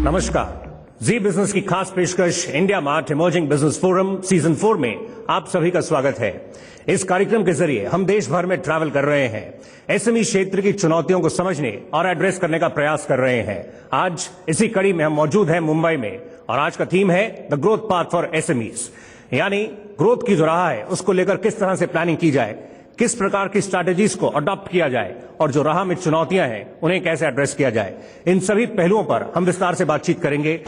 नमस्कार। जी बिजनेस की खास पेशकश India mart emerging business forum season 4 में आप सभी का स्वागत है। इस कार्यक्रम के जरिए हम देश भर में ट्रैवल कर रहे हैं, एसएमई क्षेत्र की चुनौतियों को समझने और एड्रेस करने का प्रयास कर रहे हैं। आज इसी कड़ी में हम मौजूद हैं मुंबई में और आज का थीम है the growth path for SMEs, यानी ग्रोथ की जो राह है उसको लेकर किस तरह से प्लानिंग की जाए, किस प्रकार की स्ट्रैटेजीज को अडॉप्ट किया जाए और जो राह में चुनौतियां हैं उन्हें कैसे एड्रेस किया जाए। इन सभी पहलुओं पर हम विस्तार से बातचीत करेंगे।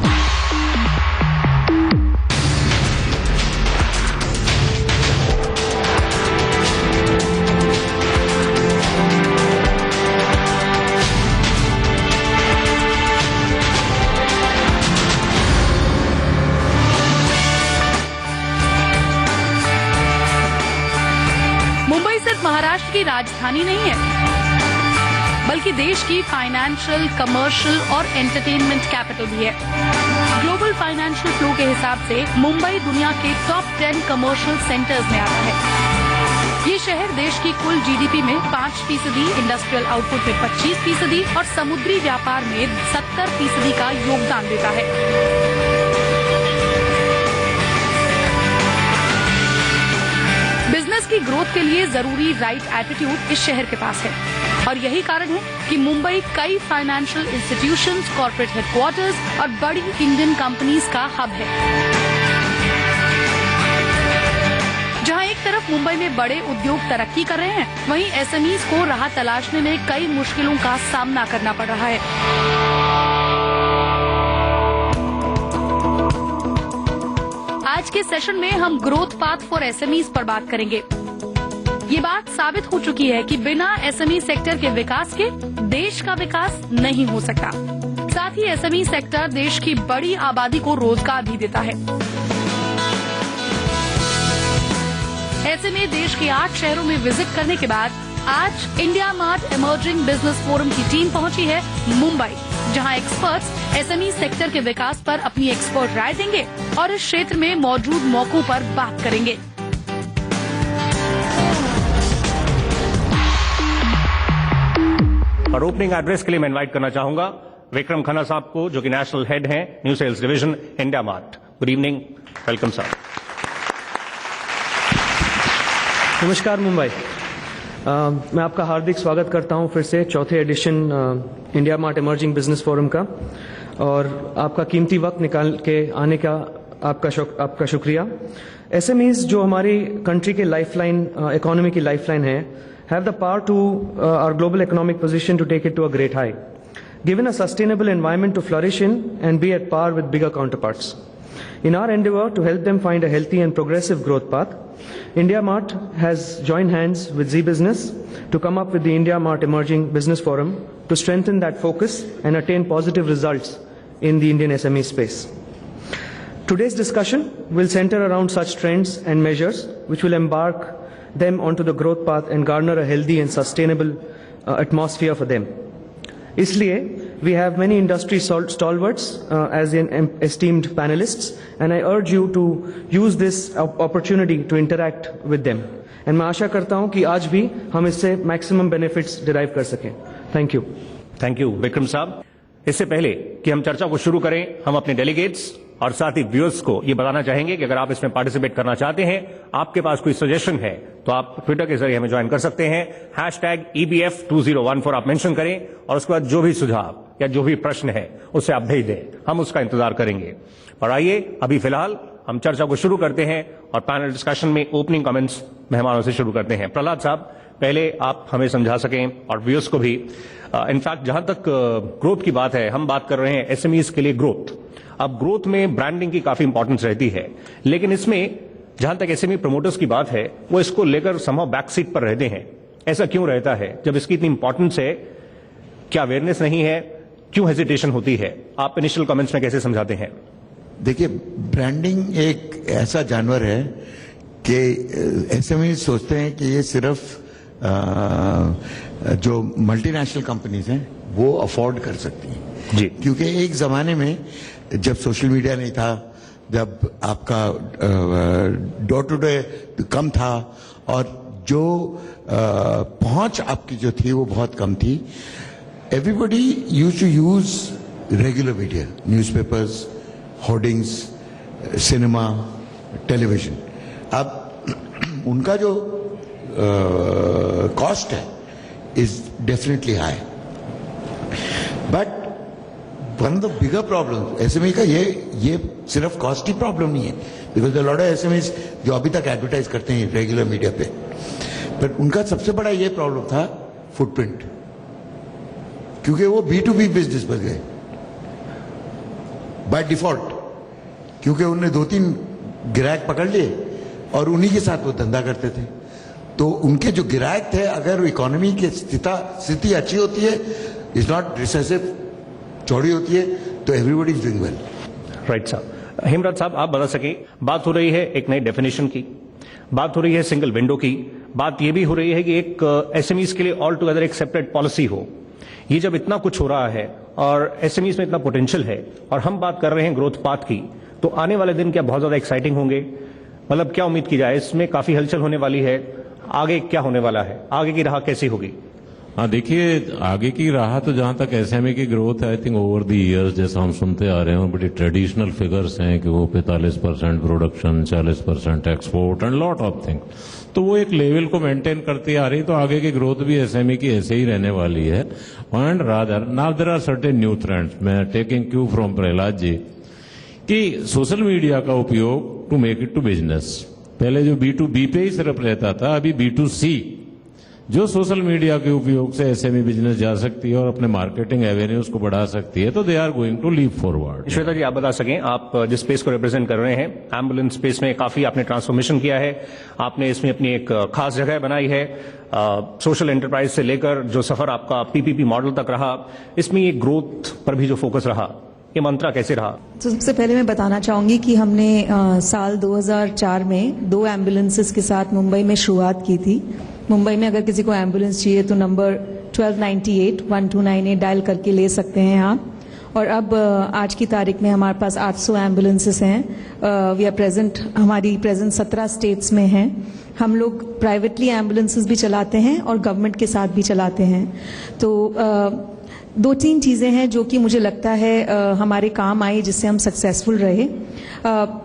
महाराष्ट्र की राजधानी नहीं है, बल्कि देश की फाइनेंशियल, कमर्शियल और एंटरटेनमेंट कैपिटल भी है। ग्लोबल फाइनेंशियल फ्लो के हिसाब से मुंबई दुनिया के टॉप 10 कमर्शियल सेंटर्स में आता है। ये शहर देश की कुल जीडीपी में 5%, इंडस्ट्रियल आउटपुट में 25% और समुद्री व्यापार में 70% का योगदान देता है। बिजनेस की ग्रोथ के लिए जरूरी राइट एटीट्यूड इस शहर के पास है और यही कारण है कि मुंबई कई फाइनेंशियल इंस्टीट्यूशंस, कॉर्पोरेट हेडक्वार्टर्स और बड़ी इंडियन कंपनीज का हब है। जहां एक तरफ मुंबई में बड़े उद्योग तरक्की कर रहे हैं, वहीं एसएमईज को राह तलाशने में कई मुश्किलों का सामना करना पड़ रहा है। आज के सेशन में हम ग्रोथ पाथ फॉर एसएमईज पर बात करेंगे। ये बात साबित हो चुकी है कि बिना एसएमई सेक्टर के विकास के देश का विकास नहीं हो सकता। साथ ही एसएमई सेक्टर देश की बड़ी आबादी को रोजगार भी देता है। ऐसे में देश के 8 शहरों में विजिट करने के बाद आज India mart emerging business forum की टीम पहुंची है मुंबई, जहां एक्सपर्ट्स एसएमई सेक्टर के विकास पर अपनी एक्सपर्ट राय देंगे और इस क्षेत्र में मौजूद मौकों पर बात करेंगे। और ओपनिंग एड्रेस के लिए मैं इनवाइट करना चाहूंगा विक्रम खन्ना साहब को, जो कि नेशनल हेड हैं new sales division India mart. Good evening, welcome sir. नमस्कार मुंबई। मैं आपका हार्दिक स्वागत करता हूं फिर से चौथे addition India mart emerging business forum का, और आपका कीमती वक्त निकाल के आने का आपका शुक्रिया। एसएमईज जो हमारी कंट्री के लाइफलाइन, इकोनॉमी की लाइफलाइन है, have the power to our global economic position to take it to a great high, given a sustainable environment to flourish in and be at par with bigger counterparts. In our endeavor to help them find a healthy and progressive growth path, India Mart has joined hands with Zee Business to come up with the India Mart Emerging Business Forum to strengthen that focus and attain positive results in the Indian SME space. Today's discussion will center around such trends and measures which will embark them onto the growth path and garner a healthy and sustainable atmosphere for them. Isliye, we have many industry stalwarts as in esteemed panelists, and I urge you to use this opportunity to interact with them. And मैं आशा करता हूं कि आज भी हम इससे maximum benefits derive कर सकें। Thank you. Thank you Vikram साहब। इससे पहले कि हम चर्चा को शुरू करें, हम अपने डेलीगेट्स और साथ ही व्यूअर्स को ये बताना चाहेंगे कि अगर आप इसमें पार्टिसिपेट करना चाहते हैं, आपके पास कोई सजेशन है, तो आप ट्विटर के जरिए हमें ज्वाइन कर सकते हैं। #EBF2014 आप मेंशन करें और उसके बाद जो भी सुझाव या जो भी प्रश्न है उसे आप भेज दें, हम उसका इंतजार करेंगे। और आइए अभी फिलहाल हम चर्चा को शुरू करते हैं और पैनल डिस्कशन में ओपनिंग कमेंट्स मेहमानों से शुरू करते हैं। प्रहलाद साहब, पहले आप हमें समझा सकें और व्यूअर्स को भी। इनफैक्ट जहां तक ग्रोथ की बात है, हम बात कर रहे हैं एसएमईज के लिए ग्रोथ। अब ग्रोथ में ब्रांडिंग की काफी इंपॉर्टेंस रहती है, लेकिन इसमें जहां तक एसएमई प्रमोटर्स की बात है, वो इसको लेकर समहाउ बैक सीट पर रहते हैं। ऐसा क्यों रहता है? जब इसकी इतनी इंपॉर्टेंस है, क्या अवेयरनेस नहीं है? क्यों हेजिटेशन होती है? आप इनिशियल कमेंट्स में कैसे समझाते हैं? देखिए, ब्रांडिंग एक ऐसा जानवर है कि एसएमई सोचते हैं कि ये सिर्फ जो मल्टीनेशनल कंपनीज हैं वो अफोर्ड कर सकती हैं जी, क्योंकि एक जमाने में जब सोशल मीडिया नहीं था, जब आपका डोर टू डोर कम था और जो पहुंच आपकी जो थी वो बहुत कम थी, everybody used to use regular media, newspapers, hoardings, cinema, television. अब उनका जो कॉस्ट है is definitely high, but one of the bigger problem SME का ये सिर्फ कॉस्ट की प्रॉब्लम नहीं है, बिकॉज लॉट ऑफ एसएमईज जो अभी तक एडवर्टाइज करते हैं रेगुलर मीडिया पे, पर उनका सबसे बड़ा ये प्रॉब्लम था फुटप्रिंट, क्योंकि वो B2B बिजनेस बन गए बाय डिफॉल्ट, क्योंकि उन्होंने 2-3 गिरायक पकड़ लिए और उन्हीं के साथ वो धंधा करते थे। तो उनके जो गिरायक थे, अगर इकोनॉमी की स्थिति अच्छी होती है, इज नॉट रिसेसिव, चौड़ी होती है, तो everybody is doing well. Right साहब। हेमराज साहब, आप बता सके, बात हो रही है एक नई डेफिनेशन की, बात हो रही है सिंगल विंडो की, बात यह भी हो रही है कि एक एसएमईज के लिए ऑल टुगेदर एक सेपरेट पॉलिसी हो। ये जब इतना कुछ हो रहा है और एसएमईज में इतना पोटेंशियल है और हम बात कर रहे हैं ग्रोथ पाथ की, तो आने वाले दिन क्या बहुत ज्यादा एक्साइटिंग होंगे? मतलब क्या उम्मीद की जाए? इसमें काफी हलचल होने वाली है, आगे क्या होने वाला है, आगे की राह कैसी होगी? हाँ, देखिए, आगे की राह तो जहां तक एसएमई की ग्रोथ है, I think over the years जैसा हम सुनते आ रहे हैं, बड़ी ट्रेडिशनल फिगर्स हैं कि वो 45% production, 40% export and lot of thing, तो वो एक लेवल को मेंटेन करती आ रही, तो आगे की ग्रोथ भी एसएमई की ऐसे ही रहने वाली है। And rather now there are certain new trends. मैं taking cue from Prahlad ji कि सोशल मीडिया का उपयोग to make it to business, पहले जो B2B पे ही सिर्फ रहता था, अभी B2C जो सोशल मीडिया के उपयोग से एसएमई बिजनेस जा सकती है और अपने मार्केटिंग एवेन्यूज को बढ़ा सकती है, तो they are going to leap forward. Shweta ji, आप बता सकें, आप जिस स्पेस को रिप्रेजेंट कर रहे हैं, एम्बुलेंस स्पेस में काफी आपने ट्रांसफॉर्मेशन किया है, आपने इसमें अपनी एक खास जगह बनाई है, सोशल एंटरप्राइज से लेकर जो सफर आपका पीपीपी मॉडल तक रहा, इसमें ये ग्रोथ पर भी जो फोकस रहा, ये मंत्रा कैसे रहा? तो सबसे पहले मैं बताना चाहूंगी कि हमने साल 2004 में 2 एम्बुलेंसेस के साथ मुंबई में शुरुआत की थी। मुंबई में अगर किसी को एम्बुलेंस चाहिए तो नंबर 1298-1298 डायल करके ले सकते हैं आप। और अब आज की तारीख में हमारे पास 800 एम्बुलेंसेस हैं। वी आर प्रेजेंट, हमारी प्रेजेंस 17 स्टेट्स में है। हम लोग प्राइवेटली एम्बुलेंसेस भी चलाते हैं और गवर्नमेंट के साथ भी चलाते हैं। तो 2-3 चीजें हैं जो कि मुझे लगता है हमारे काम आई, जिससे हम सक्सेसफुल रहे।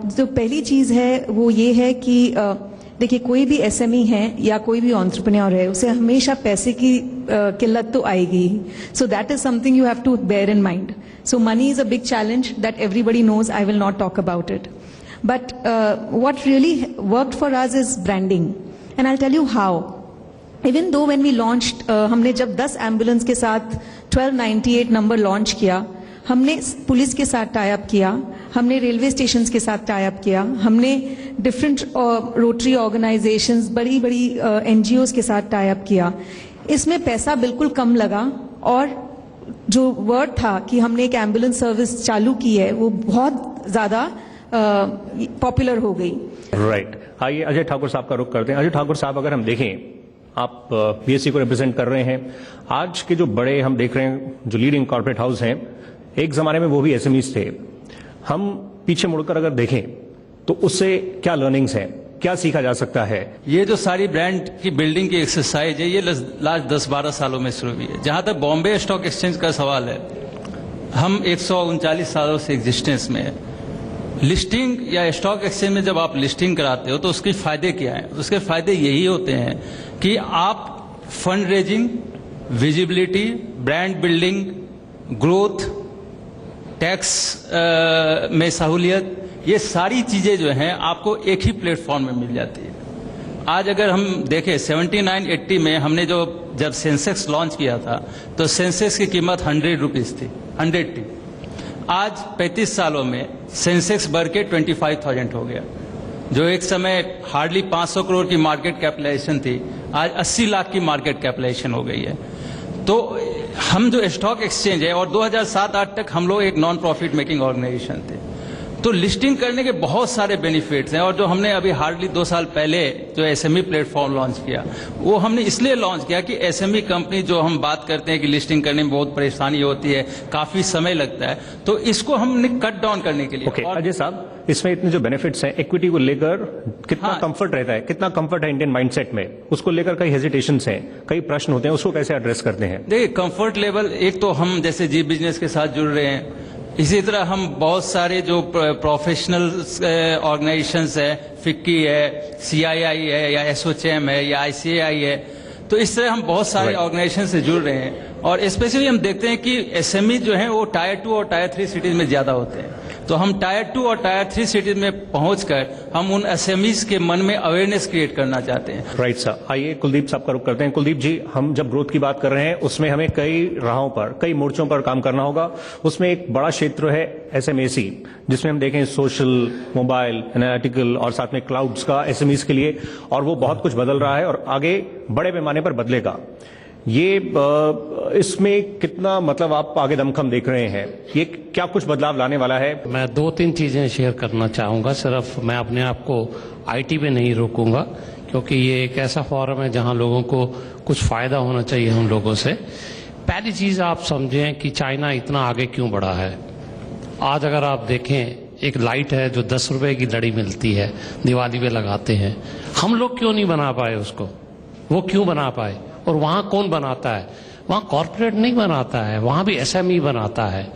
जो पहली चीज है वो ये है कि देखिए, कोई भी एसएमई है या कोई भी एंटरप्रेन्योर है, उसे हमेशा पैसे की किल्लत तो आएगी। So that is something you have to bear in mind. So money is a big challenge that everybody knows. I will not talk about it, but what really worked for us is branding, and I will tell you how. Even though when we launched, हमने जब 10 ambulance के साथ 1298 number launch किया, हमने police के साथ tie up किया, हमने रेलवे स्टेशन के साथ टाई अप किया, हमने डिफरेंट रोटरी ऑर्गेनाइजेशंस, बड़ी बड़ी एनजीओज के साथ टाई अप किया। इसमें पैसा बिल्कुल कम लगा और जो वर्ड था कि हमने एक एम्बुलेंस सर्विस चालू की है, वो बहुत ज्यादा पॉपुलर हो गई। राइट। आइए अजय ठाकुर साहब का रुख करते हैं। अजय ठाकुर साहब, अगर हम देखें, आप पीएससी को रिप्रेजेंट कर रहे हैं, आज के जो बड़े हम देख रहे हैं जो लीडिंग कॉर्पोरेट हाउस हैं, एक जमाने में वो भी एसएमईज थे। हम पीछे मुड़कर अगर देखें तो उससे क्या लर्निंग्स हैं, क्या सीखा जा सकता है? ये जो सारी ब्रांड की बिल्डिंग की एक्सरसाइज है, ये लास्ट 10-12 सालों में शुरू हुई है। जहां तक बॉम्बे स्टॉक एक्सचेंज का सवाल है, हम 139 सालों से एग्जिस्टेंस में है। लिस्टिंग या स्टॉक एक्सचेंज में जब आप लिस्टिंग कराते हो तो उसके फायदे क्या हैं? उसके फायदे यही होते हैं कि आप fund raising, visibility, brand building, growth, tax में सहूलियत, ये सारी चीजें जो हैं आपको एक ही प्लेटफॉर्म में मिल जाती है। आज अगर हम देखें 79-80 में हमने जब सेंसेक्स लॉन्च किया था तो सेंसेक्स की कीमत 100 रुपीज थी, 100 थी। आज 35 सालों में सेंसेक्स बढ़ के 25,000 हो गया। जो एक समय हार्डली 500 करोड़ की मार्केट कैपिटलाइजेशन थी, आज 80 लाख की मार्केट कैपिटलाइजेशन हो गई है। तो हम जो स्टॉक एक्सचेंज है, और 2007-8 तक हम लोग एक नॉन प्रॉफिट मेकिंग ऑर्गेनाइजेशन थे। तो लिस्टिंग करने के बहुत सारे बेनिफिट्स हैं। और जो हमने अभी हार्डली 2 साल पहले जो एसएमई प्लेटफॉर्म लॉन्च किया, वो हमने इसलिए लॉन्च किया कि एसएमई कंपनी जो हम बात करते हैं कि लिस्टिंग करने में बहुत परेशानी होती है, काफी समय लगता है, तो इसको हमने कट डाउन करने के लिए ओके अजय साहब, इसमें इतने जो बेनिफिट्स हैं इक्विटी को लेकर कितना कंफर्ट रहता है, कितना कंफर्ट है इंडियन माइंडसेट में, उसको लेकर कई हेजिटेशंस हैं, कई प्रश्न होते हैं, उसको कैसे एड्रेस करते हैं? देखिए, कंफर्ट लेवल, एक तो हम जैसे जी बिजनेस के साथ जुड़ रहे हैं, इसी तरह हम बहुत सारे जो प्रोफेशनल ऑर्गेनाइजेशंस है, फिक्की है, सीआईआई है, या एसोचैम है, या आईसीएआई है, तो इस तरह हम बहुत सारे ऑर्गेनाइजेशन से जुड़ रहे हैं। और स्पेशली हम देखते हैं कि एसएमई जो है वो टायर 2 और टायर 3 सिटीज में ज्यादा होते हैं, तो हम टायर 2 और टायर 3 सिटीज में पहुंचकर हम उन एसएमईज के मन में अवेयरनेस क्रिएट करना चाहते हैं। राइट सर, आइए कुलदीप साहब का रुख करते हैं। कुलदीप जी, हम जब ग्रोथ की बात कर रहे हैं उसमें हमें कई राहों पर, कई मोर्चों पर काम करना होगा। उसमें एक बड़ा क्षेत्र है एसएमएसी, जिसमें हम देखें सोशल, मोबाइल, एनालिटिकल और साथ में क्लाउड्स का एसएमईज के लिए, और वो बहुत कुछ बदल रहा है और आगे बड़े पैमाने पर बदलेगा। ये इसमें कितना मतलब आप आगे दमखम देख रहे हैं, ये क्या कुछ बदलाव लाने वाला है? मैं 2-3 चीजें शेयर करना चाहूंगा। सिर्फ मैं अपने आप को आईटी में नहीं रोकूंगा, क्योंकि ये एक ऐसा फोरम है जहां लोगों को कुछ फायदा होना चाहिए हम लोगों से। पहली चीज आप समझें कि चाइना इतना आगे क्यों बढ़ा है। आज अगर आप देखें, एक लाइट है जो 10 रुपए की लड़ी मिलती है, दिवाली पे लगाते हैं, हम लोग क्यों नहीं बना पाए उसको? वो क्यों बना पाए? और वहां कौन बनाता है? वहां कॉर्पोरेट नहीं बनाता है, वहां भी एसएमई बनाता है।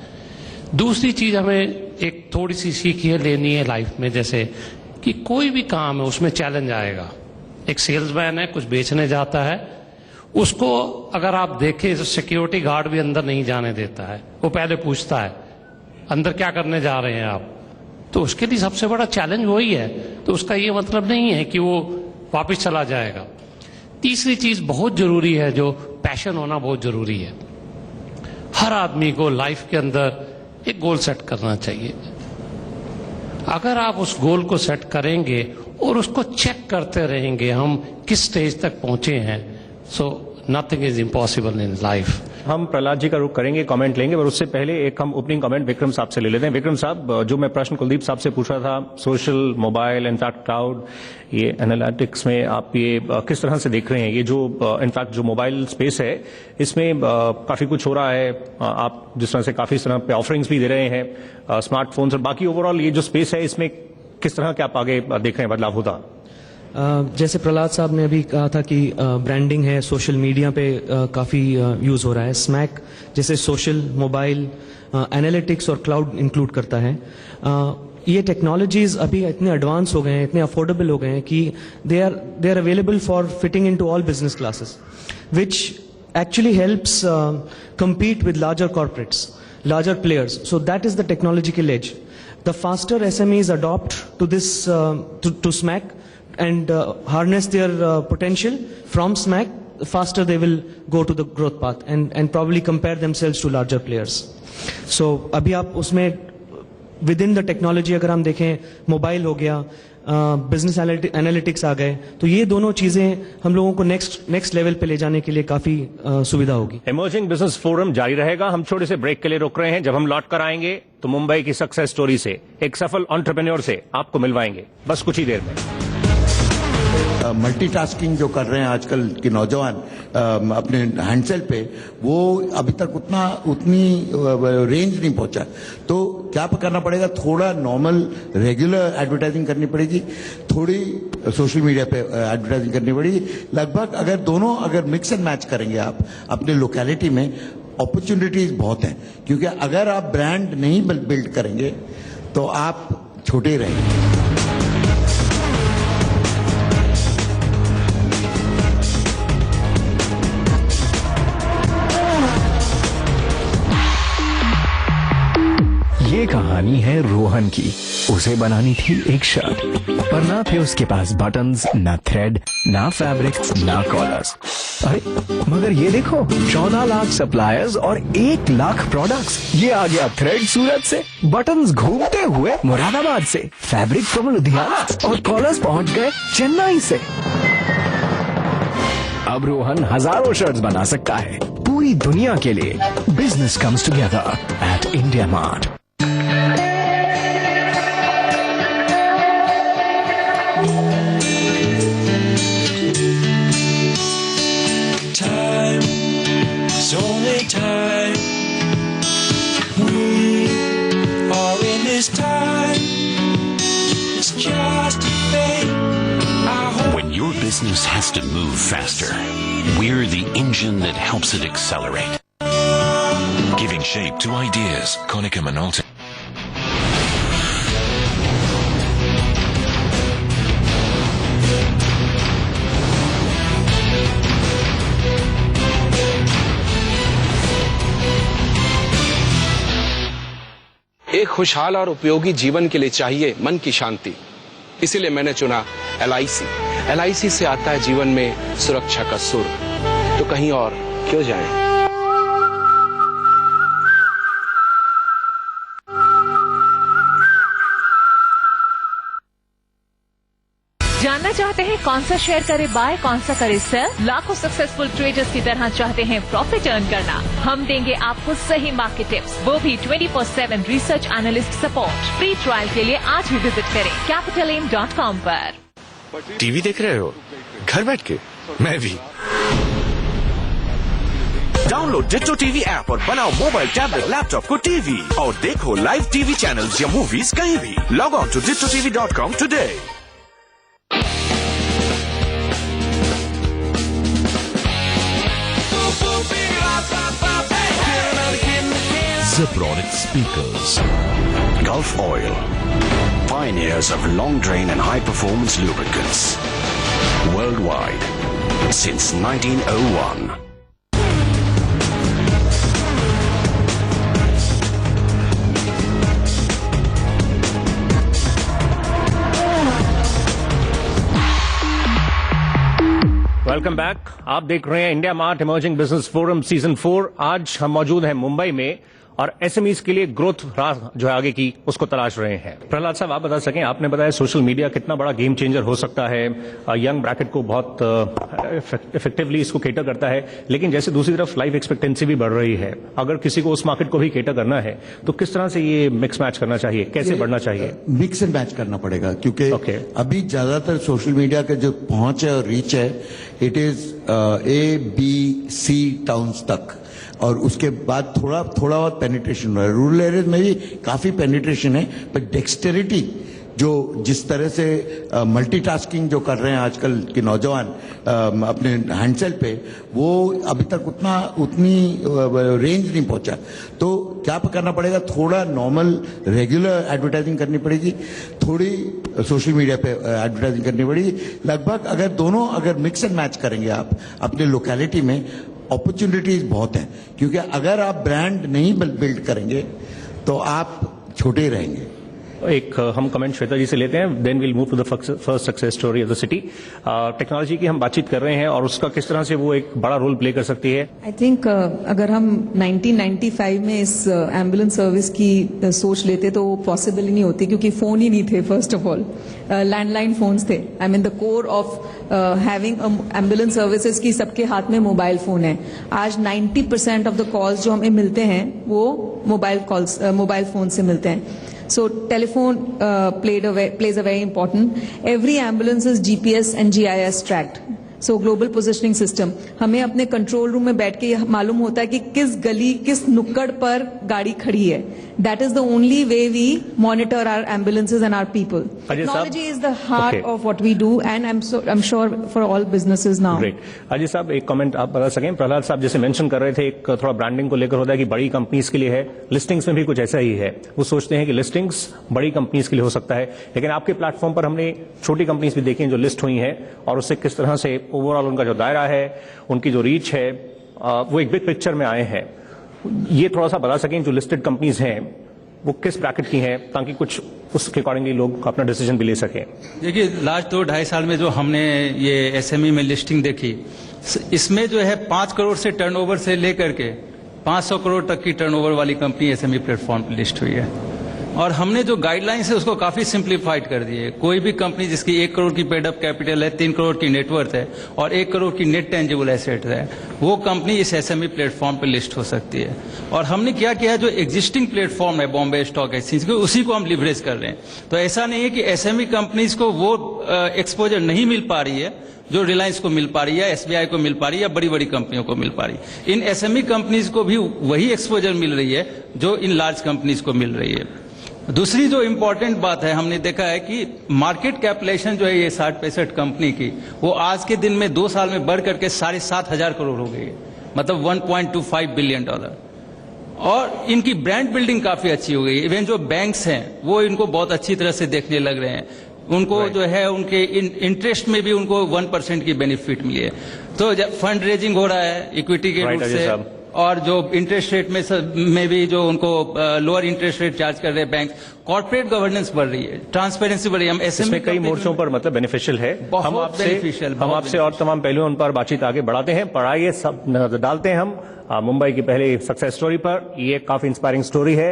दूसरी चीज हमें एक थोड़ी सी सीख ये लेनी है लाइफ में, जैसे कि कोई भी काम है उसमें चैलेंज आएगा। एक सेल्समैन है, कुछ बेचने जाता है, उसको अगर आप देखें तो सिक्योरिटी गार्ड भी अंदर नहीं जाने देता है। वो पहले पूछता है अंदर क्या करने जा रहे हैं आप, तो उसके लिए सबसे बड़ा चैलेंज वही है। तो उसका ये मतलब नहीं है कि वो वापस चला जाएगा। तीसरी चीज बहुत जरूरी है, जो पैशन होना बहुत जरूरी है। हर आदमी को लाइफ के अंदर एक गोल सेट करना चाहिए। अगर आप उस गोल को सेट करेंगे और उसको चेक करते रहेंगे हम किस स्टेज तक पहुंचे हैं, so nothing is impossible in life. हम प्रहलाद जी का रुख करेंगे, कमेंट लेंगे, पर उससे पहले एक हम ओपनिंग कमेंट विक्रम साहब से ले लेते हैं। विक्रम साहब, जो मैं प्रश्न कुलदीप साहब से पूछ रहा था, सोशल, मोबाइल, इनफैक्ट क्लाउड, ये एनालिटिक्स में आप ये किस तरह से देख रहे हैं? ये जो इनफैक्ट जो मोबाइल स्पेस है, इसमें काफी कुछ हो रहा है, आप जिस तरह से काफी तरह पे ऑफरिंग्स भी दे रहे हैं, स्मार्टफोन्स और बाकी ओवरऑल ये जो स्पेस है, इसमें किस तरह के आप आगे देख रहे हैं बदलाव होता? जैसे प्रहलाद साहब ने अभी कहा था कि ब्रांडिंग है, सोशल मीडिया पे काफ़ी यूज़ हो रहा है। स्मैक जैसे सोशल, मोबाइल, एनालिटिक्स और क्लाउड इंक्लूड करता है। ये टेक्नोलॉजीज अभी इतने एडवांस हो गए हैं, इतने अफोर्डेबल हो गए हैं कि they are available for fitting into all business classes, which actually helps compete with larger corporates, larger players. So that is the technological edge. The faster SMEs adopt to this to SMAC and harness their potential from SMAC, the faster they will go to the growth path and probably compare themselves to larger players. So अभी आप उसमें with in the technology अगर हम देखें, mobile हो गया, business analytics आ गए, तो ये दोनों चीजें हम लोगों को नेक्स्ट लेवल पे ले जाने के लिए काफी सुविधा होगी। इमर्जिंग बिजनेस फोरम जारी रहेगा। हम छोटे से ब्रेक के लिए रुक रहे हैं। जब हम लौट कर आएंगे तो मुंबई की सक्सेस स्टोरी से, एक सफल एंटरप्रेन्योर से आपको मिलवाएंगे, बस कुछ ही देर में। मल्टीटास्किंग जो कर रहे हैं आजकल के नौजवान अपने हैंडसेल पे, वो अभी तक उतनी रेंज नहीं पहुंचा। तो क्या करना पड़ेगा, थोड़ा नॉर्मल रेगुलर एडवर्टाइजिंग करनी पड़ेगी, थोड़ी सोशल मीडिया पे एडवर्टाइजिंग करनी पड़ेगी। लगभग अगर दोनों मिक्स एंड मैच करेंगे आप अपने लोकेलिटी में, अपॉर्चुनिटीज बहुत हैं। क्योंकि अगर आप ब्रांड नहीं बिल्ड करेंगे तो आप छोटे ही रहेंगे। ये कहानी है रोहन की। उसे बनानी थी एक शर्ट, पर ना थे उसके पास बटन्स, ना थ्रेड, ना फैब्रिक, ना कॉलर्स। अरे मगर ये देखो, 14 लाख सप्लायर्स और 1 लाख प्रोडक्ट्स। ये आ गया थ्रेड सूरत से, बटन्स घूमते हुए मुरादाबाद से, फैब्रिक फ्रॉम लुधियाना और कॉलर्स पहुंच गए चेन्नई से। अब रोहन हजारों शर्ट्स बना सकता है पूरी दुनिया के लिए। Business comes together at India mart. only time we are in this time. It's just a fate. When your business has to move faster, we're the engine that helps it accelerate. Giving shape to ideas. Konica Minolta. एक खुशहाल और उपयोगी जीवन के लिए चाहिए मन की शांति, इसीलिए मैंने चुना LIC। LIC से आता है जीवन में सुरक्षा का सुर, तो कहीं और क्यों जाएं? जानना चाहते हैं कौन सा शेयर करे बाय, कौन सा करे सेल? लाखों सक्सेसफुल ट्रेडर्स की तरह चाहते हैं प्रॉफिट अर्न करना? हम देंगे आपको सही मार्केट टिप्स, वो भी 24/7 research analyst support. Free trial के लिए आज ही विजिट करें capitalaim.com पर। टीवी देख रहे हो घर बैठ के? मैं भी। डाउनलोड डिट्टो टीवी ऐप और बनाओ मोबाइल, टैबलेट, लैपटॉप को टीवी और देखो लाइव टीवी चैनल्स या मूवीज कहीं भी। Log on to dittotv.com today. Zebronic speakers. Gulf Oil, pioneers of long drain and high performance lubricants. Worldwide, since 1901. Welcome back. आप देख रहे हैं India mart emerging business forum season 4। आज हम मौजूद हैं मुंबई में और एसएमईज के लिए ग्रोथ राह जो है आगे की उसको तलाश रहे हैं। प्रहलाद साहब, आप बता सकें, आपने बताया सोशल मीडिया कितना बड़ा गेम चेंजर हो सकता है, यंग ब्रैकेट को बहुत इफेक्टिवली इसको केटर करता है, लेकिन जैसे दूसरी तरफ लाइफ एक्सपेक्टेंसी भी बढ़ रही है, अगर किसी को उस मार्केट को भी केटर करना है तो किस तरह से ये मिक्स मैच करना चाहिए, कैसे बढ़ना चाहिए? मिक्स एंड मैच करना पड़ेगा, क्योंकि अभी ज्यादातर सोशल मीडिया का जो पहुंच है और रीच है, इट इज ABC टाउन्स तक, और उसके बाद थोड़ा बहुत पेनिट्रेशन हो रहा है। रूरल एरियाज में भी काफी पेनिट्रेशन है, पर डेक्सटेरिटी जो जिस तरह से मल्टीटास्किंग जो कर रहे हैं आजकल के नौजवान अपने हैंडसेट पे, वो अभी तक उतनी रेंज नहीं पहुंचा। तो क्या करना पड़ेगा, थोड़ा नॉर्मल रेगुलर एडवर्टाइजिंग करनी पड़ेगी, थोड़ी सोशल मीडिया पे एडवर्टाइजिंग करनी पड़ेगी। लगभग अगर मिक्स एंड मैच करेंगे आप अपने लोकेलिटी में, अपॉर्चुनिटीज बहुत हैं, क्योंकि अगर आप ब्रांड नहीं बिल्ड करेंगे तो आप छोटे ही रहेंगे। एक हम कमेंट श्वेता जी से लेते हैं, then will move to the first success story of the city. Technology की हम बातचीत कर रहे हैं और उसका किस तरह से वो एक बड़ा रोल प्ले कर सकती है। आई थिंक अगर हम 1995 में इस एम्बुलेंस सर्विस की सोच लेते तो वो पॉसिबल ही नहीं होती, क्योंकि फोन ही नहीं थे। First of all landline phones थे। I mean the core of having ambulance services की सबके हाथ में मोबाइल फोन है। आज 90% ऑफ द कॉल्स जो हमें मिलते हैं वो मोबाइल फोन से मिलते हैं। So telephone plays a very important. Every ambulance is GPS and GIS tracked. So global positioning system. हमें अपने कंट्रोल रूम में बैठ के मालूम होता है कि किस गली, किस नुक्कड़ पर गाड़ी खड़ी है। That is the only way we monitor our ambulances and our people. Technology is the heart of what we do, and I'm sure for all businesses now. Great. Ajay साहब, एक कमेंट आप बता सकें? प्रहलाद साहब जैसे मेंशन कर रहे थे, एक थोड़ा ब्रांडिंग को लेकर होता है कि बड़ी कंपनीज के लिए है, लिस्टिंग्स में भी कुछ ऐसा ही है। वो सोचते हैं कि लिस्टिंग्स बड़ी कंपनीज के लिए हो सकता है, लेकिन आपके प्लेटफॉर्म पर हमने छोटी कंपनीज भी देखी हैं जो लिस्ट हुई हैं, और उससे किस तरह से ओवरऑल उनका जो दायरा है, उनकी जो रीच है, वो एक बिग पिक्चर में आए हैं। ये थोड़ा सा बता सकें जो लिस्टेड कंपनीज हैं वो किस ब्रैकेट की हैं, ताकि कुछ उसके अकॉर्डिंगली लोग अपना डिसीजन भी ले सकें। देखिए, लास्ट 2-2.5 साल में जो हमने ये एसएमई में लिस्टिंग देखी, इसमें जो है 5 करोड़ से टर्नओवर से लेकर के 500 करोड़ तक की टर्नओवर वाली कंपनी एसएमई प्लेटफॉर्म पर लिस्ट हुई है। और हमने जो गाइडलाइंस है उसको काफी सिंप्लीफाइड कर दी है। कोई भी कंपनी जिसकी 1 करोड़ की पेड अप कैपिटल है, 3 करोड़ की नेटवर्थ है और 1 करोड़ की नेट टेंजिबल एसेट है, वो कंपनी इस एसएमई प्लेटफॉर्म पे लिस्ट हो सकती है। और हमने क्या किया, जो एग्जिस्टिंग प्लेटफॉर्म है बॉम्बे स्टॉक एक्सचेंज के, उसी को हम लिवरेज कर रहे हैं। तो ऐसा नहीं है कि एसएमई कंपनीज को वो एक्सपोजर नहीं मिल पा रही है जो रिलायंस को मिल पा रही है, एसबीआई को मिल पा रही है, बड़ी बड़ी कंपनियों को मिल पा रही है। इन एसएमई कंपनीज को भी वही एक्सपोजर मिल रही है जो इन लार्ज कंपनीज को मिल रही है। दूसरी जो इम्पोर्टेंट बात है, हमने देखा है कि मार्केट कैपिटलाइजेशन जो है ये 60-65 कंपनी की, वो आज के दिन में 2 साल में बढ़ करके 7,500 करोड़ हो गई है, मतलब $1.25 बिलियन। और इनकी ब्रांड बिल्डिंग काफी अच्छी हो गई है। इवन जो बैंक्स हैं वो इनको बहुत अच्छी तरह से देखने लग रहे हैं। उनको जो है उनके इंटरेस्ट में भी उनको 1% की बेनिफिट मिली है। तो फंड रेजिंग हो रहा है इक्विटी के रूप से, और जो इंटरेस्ट रेट में भी जो उनको लोअर इंटरेस्ट रेट चार्ज कर रहे हैं बैंक, कॉर्पोरेट गवर्नेंस बढ़ रही है, ट्रांसपेरेंसी बढ़ रही है। हम एसएमई कई मोर्चों पर मतलब बेनिफिशियल है। हम आपसे और तमाम पहलुओं उन पर बातचीत आगे बढ़ाते हैं। पढ़ाइए सब नजर डालते हैं हम मुंबई की पहली सक्सेस स्टोरी पर। ये काफी इंस्पायरिंग स्टोरी है।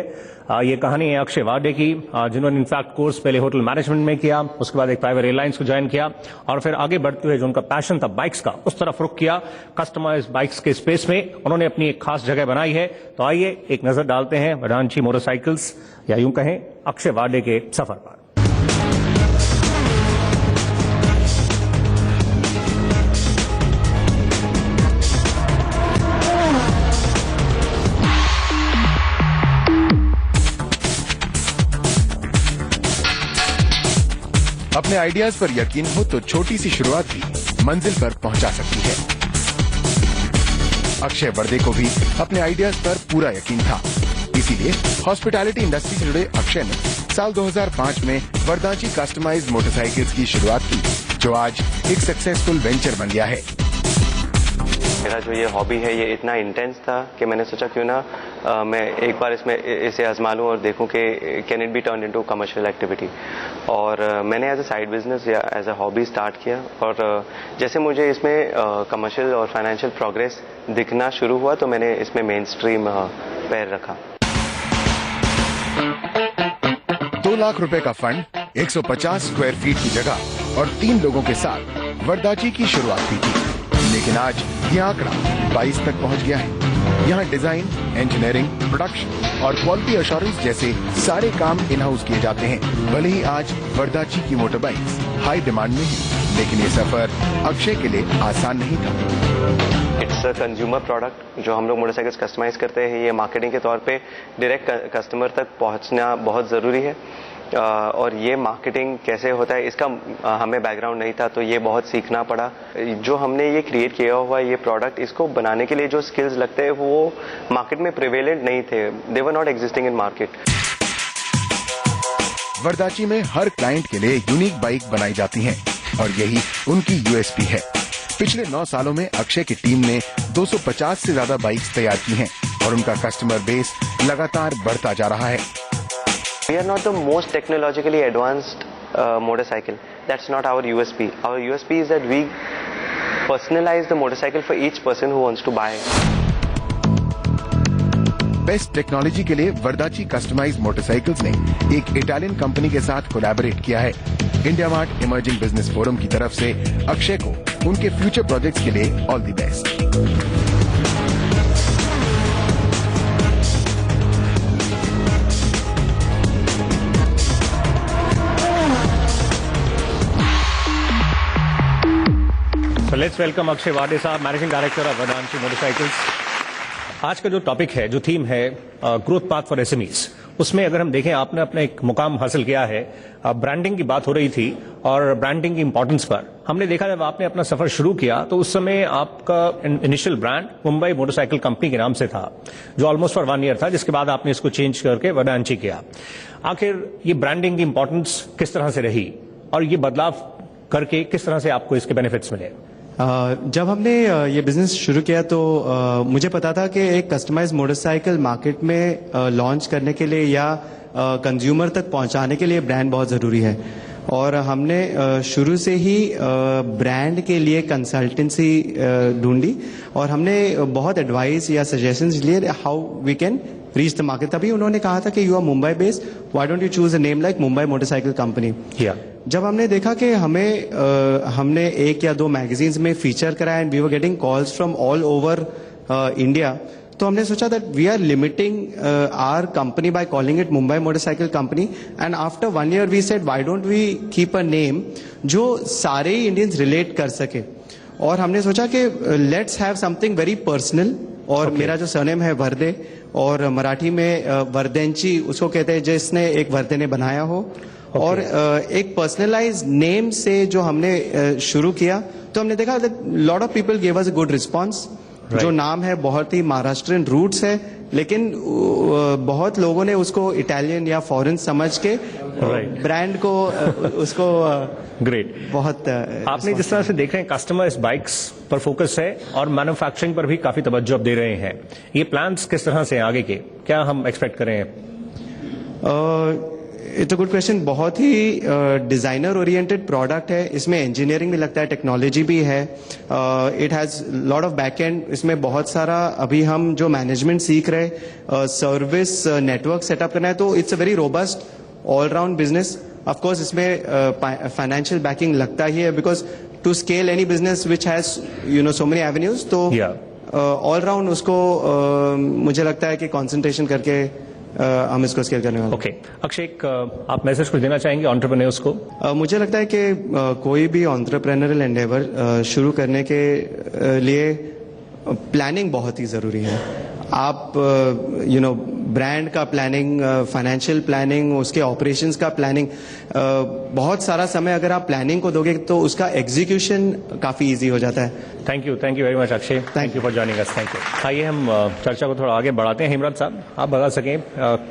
ये कहानी है अक्षय वाडे की, जिन्होंने इनफैक्ट कोर्स पहले होटल मैनेजमेंट में किया, उसके बाद एक प्राइवेट एयरलाइंस को ज्वाइन किया, और फिर आगे बढ़ते हुए जो उनका पैशन था बाइक्स का, उस तरफ रुख किया। कस्टमाइज बाइक्स के स्पेस में उन्होंने अपनी एक खास जगह बनाई है। तो आइए एक नजर डालते हैं वेदांची मोटरसाइकिल्स, या यूं कहें अक्षय वाडे के सफर पर। अपने आइडियाज पर यकीन हो तो छोटी सी शुरुआत भी मंजिल पर पहुंचा सकती है। अक्षय वाडे को भी अपने आइडियाज पर पूरा यकीन था, इसीलिए हॉस्पिटैलिटी इंडस्ट्री से जुड़े अक्षय ने साल 2005 में वर्दाची कस्टमाइज्ड मोटरसाइकिल्स की शुरुआत की, जो आज एक सक्सेसफुल वेंचर बन गया है। मेरा जो ये हॉबी है ये इतना इंटेंस था कि मैंने सोचा क्यों ना मैं एक बार इसे आजमा लूं और देखूं कि can it be turn into commercial activity. और मैंने एज ए साइड बिजनेस या एज ए हॉबी स्टार्ट किया, और जैसे मुझे इसमें कमर्शियल और फाइनेंशियल प्रोग्रेस दिखना शुरू हुआ तो मैंने इसमें मेन स्ट्रीम पैर रखा। 2 लाख रुपए का फंड, 150 स्क्वायर फीट की जगह और 3 लोगों के साथ वर्दाची की शुरुआत हुई थी। लेकिन आज ये आंकड़ा 22 तक पहुंच गया है। यहाँ डिजाइन, इंजीनियरिंग, प्रोडक्शन और क्वालिटी एश्योरेंस जैसे सारे काम इन हाउस किए जाते हैं। भले ही आज वर्दाची की मोटरबाइक्स हाई डिमांड में है, लेकिन ये सफर अक्षय के लिए आसान नहीं था। It's a consumer product. जो हम लोग मोटरसाइकिल्स कस्टमाइज करते हैं, ये मार्केटिंग के तौर पे डायरेक्ट कस्टमर तक पहुंचना बहुत ज़रूरी है। और ये मार्केटिंग कैसे होता है इसका हमें बैकग्राउंड नहीं था, तो ये बहुत सीखना पड़ा। जो हमने ये क्रिएट किया हुआ ये प्रोडक्ट, इसको बनाने के लिए जो स्किल्स लगते हैं वो मार्केट में प्रिवेलेंट नहीं थे, they were not existing in market. वर्दाची में हर क्लाइंट के लिए यूनिक बाइक बनाई जाती हैं, और यही उनकी यूएसपी है। पिछले 9 सालों में अक्षय की टीम ने 250 से ज्यादा बाइक्स तैयार की हैं, और उनका कस्टमर बेस लगातार बढ़ता जा रहा है। We are not the most technologically advanced motorcycle. That's not our USP. Our USP is that we personalize the motorcycle for each person who wants to buy it. Best technology के लिए वर्दाची customised motorcycles ने एक Italian company के साथ collaborate किया है। India mart emerging business forum की तरफ से अक्षय को उनके फ्यूचर प्रोजेक्ट्स के लिए all the best. So let's welcome Akshay वाडे साहब, मैनेजिंग डायरेक्टर ऑफ वेदांची मोटरसाइकिल्स। आज का जो टॉपिक है, जो थीम है ग्रोथ पाथ फॉर एसएमईज, उसमें अगर हम देखें आपने अपना एक मुकाम हासिल किया है। ब्रांडिंग की बात हो रही थी और ब्रांडिंग की इंपॉर्टेंस पर हमने देखा जब आपने अपना सफर शुरू किया तो उस समय आपका initial brand Mumbai motorcycle company के नाम से था, जो ऑलमोस्ट फॉर 1 ईयर था, जिसके बाद आपने इसको चेंज करके वेदांची किया। आखिर ये ब्रांडिंग की इंपॉर्टेंस किस तरह से रही और ये बदलाव करके किस तरह से आपको इसके बेनिफिट्स मिले? जब हमने ये बिजनेस शुरू किया तो मुझे पता था कि एक कस्टमाइज्ड मोटरसाइकिल मार्केट में लॉन्च करने के लिए या कंज्यूमर तक पहुंचाने के लिए ब्रांड बहुत ज़रूरी है, और हमने शुरू से ही ब्रांड के लिए कंसल्टेंसी ढूंढी और हमने बहुत एडवाइस या सजेशंस लिए how we can reach the market. तभी उन्होंने कहा था कि you are Mumbai based, why don't you choose a name like Mumbai motorcycle company. जब हमने देखा कि हमने 1 या 2 मैगजीन्स में फीचर कराया and we were getting calls from all over India, तो हमने सोचा that we are limiting our company by calling it Mumbai motorcycle company, and after 1 year we said why don't we keep a name जो सारे ही Indians relate कर सके। और हमने सोचा कि let's have something very personal, और मेरा जो सरनेम है वर्दे, और मराठी में वर्देंची उसको कहते हैं जिसने एक वर्दे ने बनाया हो। और एक पर्सनलाइज नेम से जो हमने शुरू किया तो हमने देखा lot of people gave us a good response. जो नाम है बहुत ही महाराष्ट्रियन रूट्स है, लेकिन बहुत लोगों ने उसको इटालियन या फॉरेन समझ के ब्रांड को उसको ग्रेट बहुत आपने जिस तरह से देख रहे हैं कस्टमर इस बाइक्स पर फोकस है और मैन्युफैक्चरिंग पर भी काफी तवज्जो अब दे रहे हैं। ये प्लान्स किस तरह से हैं आगे के, क्या हम एक्सपेक्ट करें? It's a good question. बहुत ही डिजाइनर ओरिएंटेड प्रोडक्ट है, इसमें इंजीनियरिंग भी लगता है, टेक्नोलॉजी भी है, it has lot of backend. इसमें बहुत सारा अभी हम जो मैनेजमेंट सीख रहे, सर्विस नेटवर्क सेटअप करना है, तो it's a very robust allround business. Of course इसमें फाइनेंशियल बैकिंग लगता ही है, because to scale any business which has so many avenues, तो ऑलराउंड उसको मुझे लगता है कि कॉन्सेंट्रेशन करके हम इसको स्केल करने वाले। ओके अक्षय, आप मैसेज कुछ देना चाहेंगे एंटरप्रेन्योर्स को? मुझे लगता है कि कोई भी एंटरप्रेन्योरल एंडेवर शुरू करने के लिए प्लानिंग बहुत ही जरूरी है। आप ब्रांड का प्लानिंग, फाइनेंशियल प्लानिंग, उसके ऑपरेशंस का प्लानिंग, बहुत सारा समय अगर आप प्लानिंग को दोगे तो उसका एग्जीक्यूशन काफी इजी हो जाता है। Thank you very much Akshay, thank you for joining us. Thank you. आइए हम चर्चा को थोड़ा आगे बढ़ाते हैं। हिमराज साहब, आप बता सकें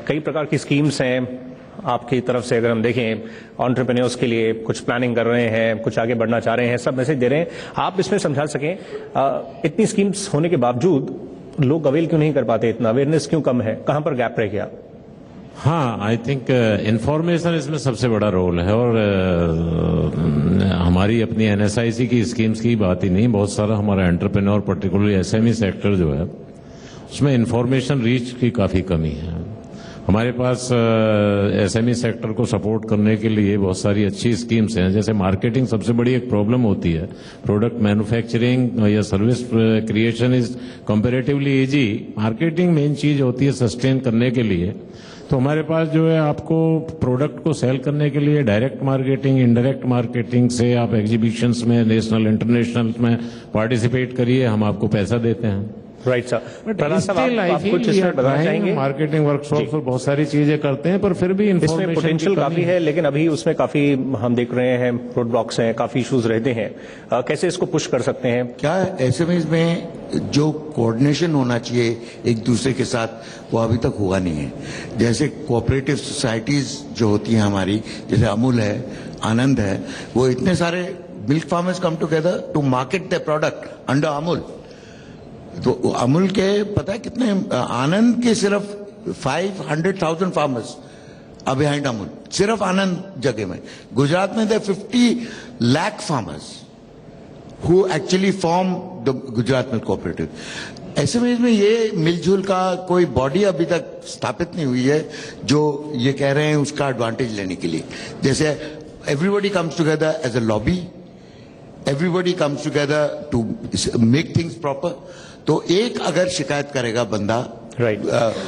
कई प्रकार की स्कीम्स हैं आपकी तरफ से, अगर हम देखें एंटरप्रेन्योर्स के लिए कुछ प्लानिंग कर रहे हैं, कुछ आगे बढ़ना चाह रहे हैं, सब मैसेज दे रहे हैं, आप इसमें समझा सकें इतनी स्कीम्स होने के बावजूद लोग अवेल क्यों नहीं कर पाते, इतना अवेयरनेस क्यों कम है, कहां पर गैप रह गया? हाँ, आई थिंक इंफॉर्मेशन इसमें सबसे बड़ा रोल है, और हमारी अपनी एनएसआईसी की स्कीम्स की बात ही नहीं, बहुत सारा हमारा एंटरप्रेन्योर पर्टिकुलरली एसएमई सेक्टर जो है उसमें इंफॉर्मेशन रीच की काफी कमी है। हमारे पास एसएमई सेक्टर को सपोर्ट करने के लिए बहुत सारी अच्छी स्कीम्स हैं, जैसे मार्केटिंग सबसे बड़ी एक प्रॉब्लम होती है। प्रोडक्ट मैन्युफैक्चरिंग या service creation is comparatively easy, marketing main चीज होती है सस्टेन करने के लिए। तो हमारे पास जो है आपको प्रोडक्ट को सेल करने के लिए डायरेक्ट मार्केटिंग, इनडायरेक्ट मार्केटिंग से आप एग्जीबिशंस में, नेशनल इंटरनेशनल में पार्टिसिपेट करिए, हम आपको पैसा देते हैं। राइट सर, आप कुछ इसमें बताना चाहेंगे? मार्केटिंग वर्कशॉप पर बहुत सारी चीजें करते हैं, पर फिर भी इसमें पोटेंशियल काफी है, लेकिन अभी उसमें काफी हम देख रहे हैं रोड ब्लॉक्स हैं, काफी इश्यूज रहते हैं, कैसे इसको पुश कर सकते हैं? क्या एसएमईज में जो कोऑर्डिनेशन होना चाहिए एक दूसरे के साथ, वो अभी तक हुआ नहीं है। जैसे कोऑपरेटिव सोसाइटीज जो होती हैं हमारी, जैसे अमूल है, आनंद है, वो इतने सारे milk farmers come together to market the product under Amul. तो अमूल के पता है कितने, आनंद के सिर्फ 500,000 फार्मर्स are behind अमूल, सिर्फ आनंद जगह में। गुजरात में 50 lakh farmers who actually form the Gujarat milk cooperative. SMEs में ये मिलजुल का कोई बॉडी अभी तक स्थापित नहीं हुई है जो ये कह रहे हैं उसका एडवांटेज लेने के लिए। जैसे everybody comes together as a lobby, everybody comes together to make things proper. तो एक अगर शिकायत करेगा बंदा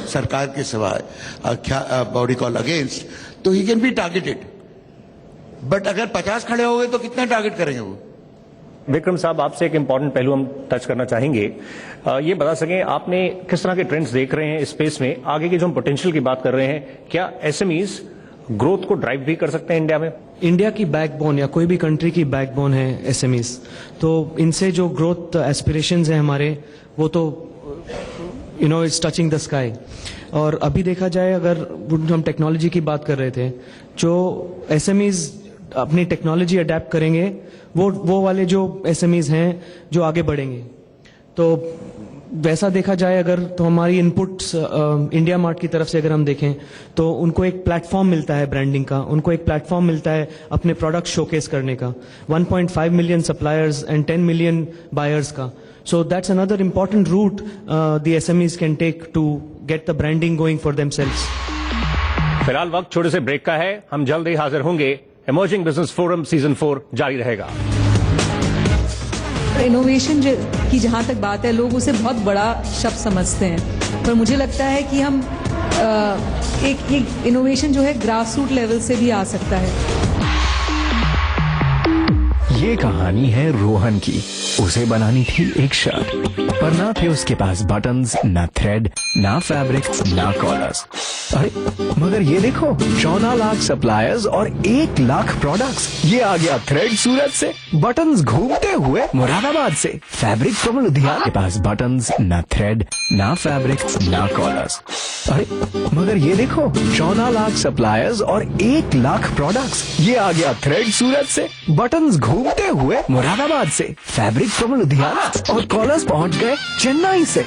सरकार के सिवाय, बॉडी कॉल अगेंस्ट, तो he can be targeted. But अगर 50 खड़े हो गए तो कितना टारगेट करेंगे वो? विक्रम साहब, आपसे एक इंपॉर्टेंट पहलू हम टच करना चाहेंगे। ये बता सकें आपने किस तरह के ट्रेंड्स देख रहे हैं इस स्पेस में, आगे की जो हम पोटेंशियल की बात कर रहे हैं, क्या एसएमईज ग्रोथ को ड्राइव भी कर सकते हैं इंडिया में? इंडिया की बैकबोन या कोई भी कंट्री की बैकबोन है एसएमईज, तो इनसे जो ग्रोथ एस्पिरेशंस हैं हमारे, वो तो इट्स टचिंग द स्काई। और अभी देखा जाए, अगर हम टेक्नोलॉजी की बात कर रहे थे, जो एसएमईज अपनी टेक्नोलॉजी अडेप्ट करेंगे, वो वाले जो एसएमईज हैं जो आगे बढ़ेंगे। तो वैसा देखा जाए अगर, तो हमारी इनपुट्स इंडिया मार्ट की तरफ से अगर हम देखें, तो उनको एक प्लेटफॉर्म मिलता है ब्रांडिंग का, उनको एक प्लेटफॉर्म मिलता है अपने प्रोडक्ट शोकेस करने का, 1.5 million suppliers and 10 million buyers का। So that's another important route the SMEs can take to get the branding going for themselves. फिलहाल वक्त छोटे से ब्रेक का है, हम जल्द ही हाजिर होंगे। इमर्जिंग बिजनेस फोरम सीजन 4 जारी रहेगा। इनोवेशन की जहाँ तक बात है, लोग उसे बहुत बड़ा शब्द समझते हैं, पर मुझे लगता है कि हम एक इनोवेशन जो है ग्रास रूट लेवल से भी आ सकता है। ये कहानी है रोहन की। उसे बनानी थी एक शर्ट, पर ना थे उसके पास बटन्स, ना थ्रेड, ना फैब्रिक, ना कॉलर्स। अरे मगर ये देखो, 14 लाख सप्लायर्स और 1 लाख प्रोडक्ट्स। ये आ गया थ्रेड सूरत से, बटन्स घूमते हुए मुरादाबाद से, फैब्रिक फ्रॉम लुधियाना के पास बटन्स, ना थ्रेड, ना फैब्रिक, ना कॉलर्स। अरे मगर ये देखो, 14 लाख सप्लायर्स और 1 लाख प्रोडक्ट्स। ये आ गया थ्रेड सूरत से, बटन्स घूमते हुए मुरादाबाद से, फैब्रिक फ्रॉम लुधियाना, और कॉलर्स पहुंच गए चेन्नई से।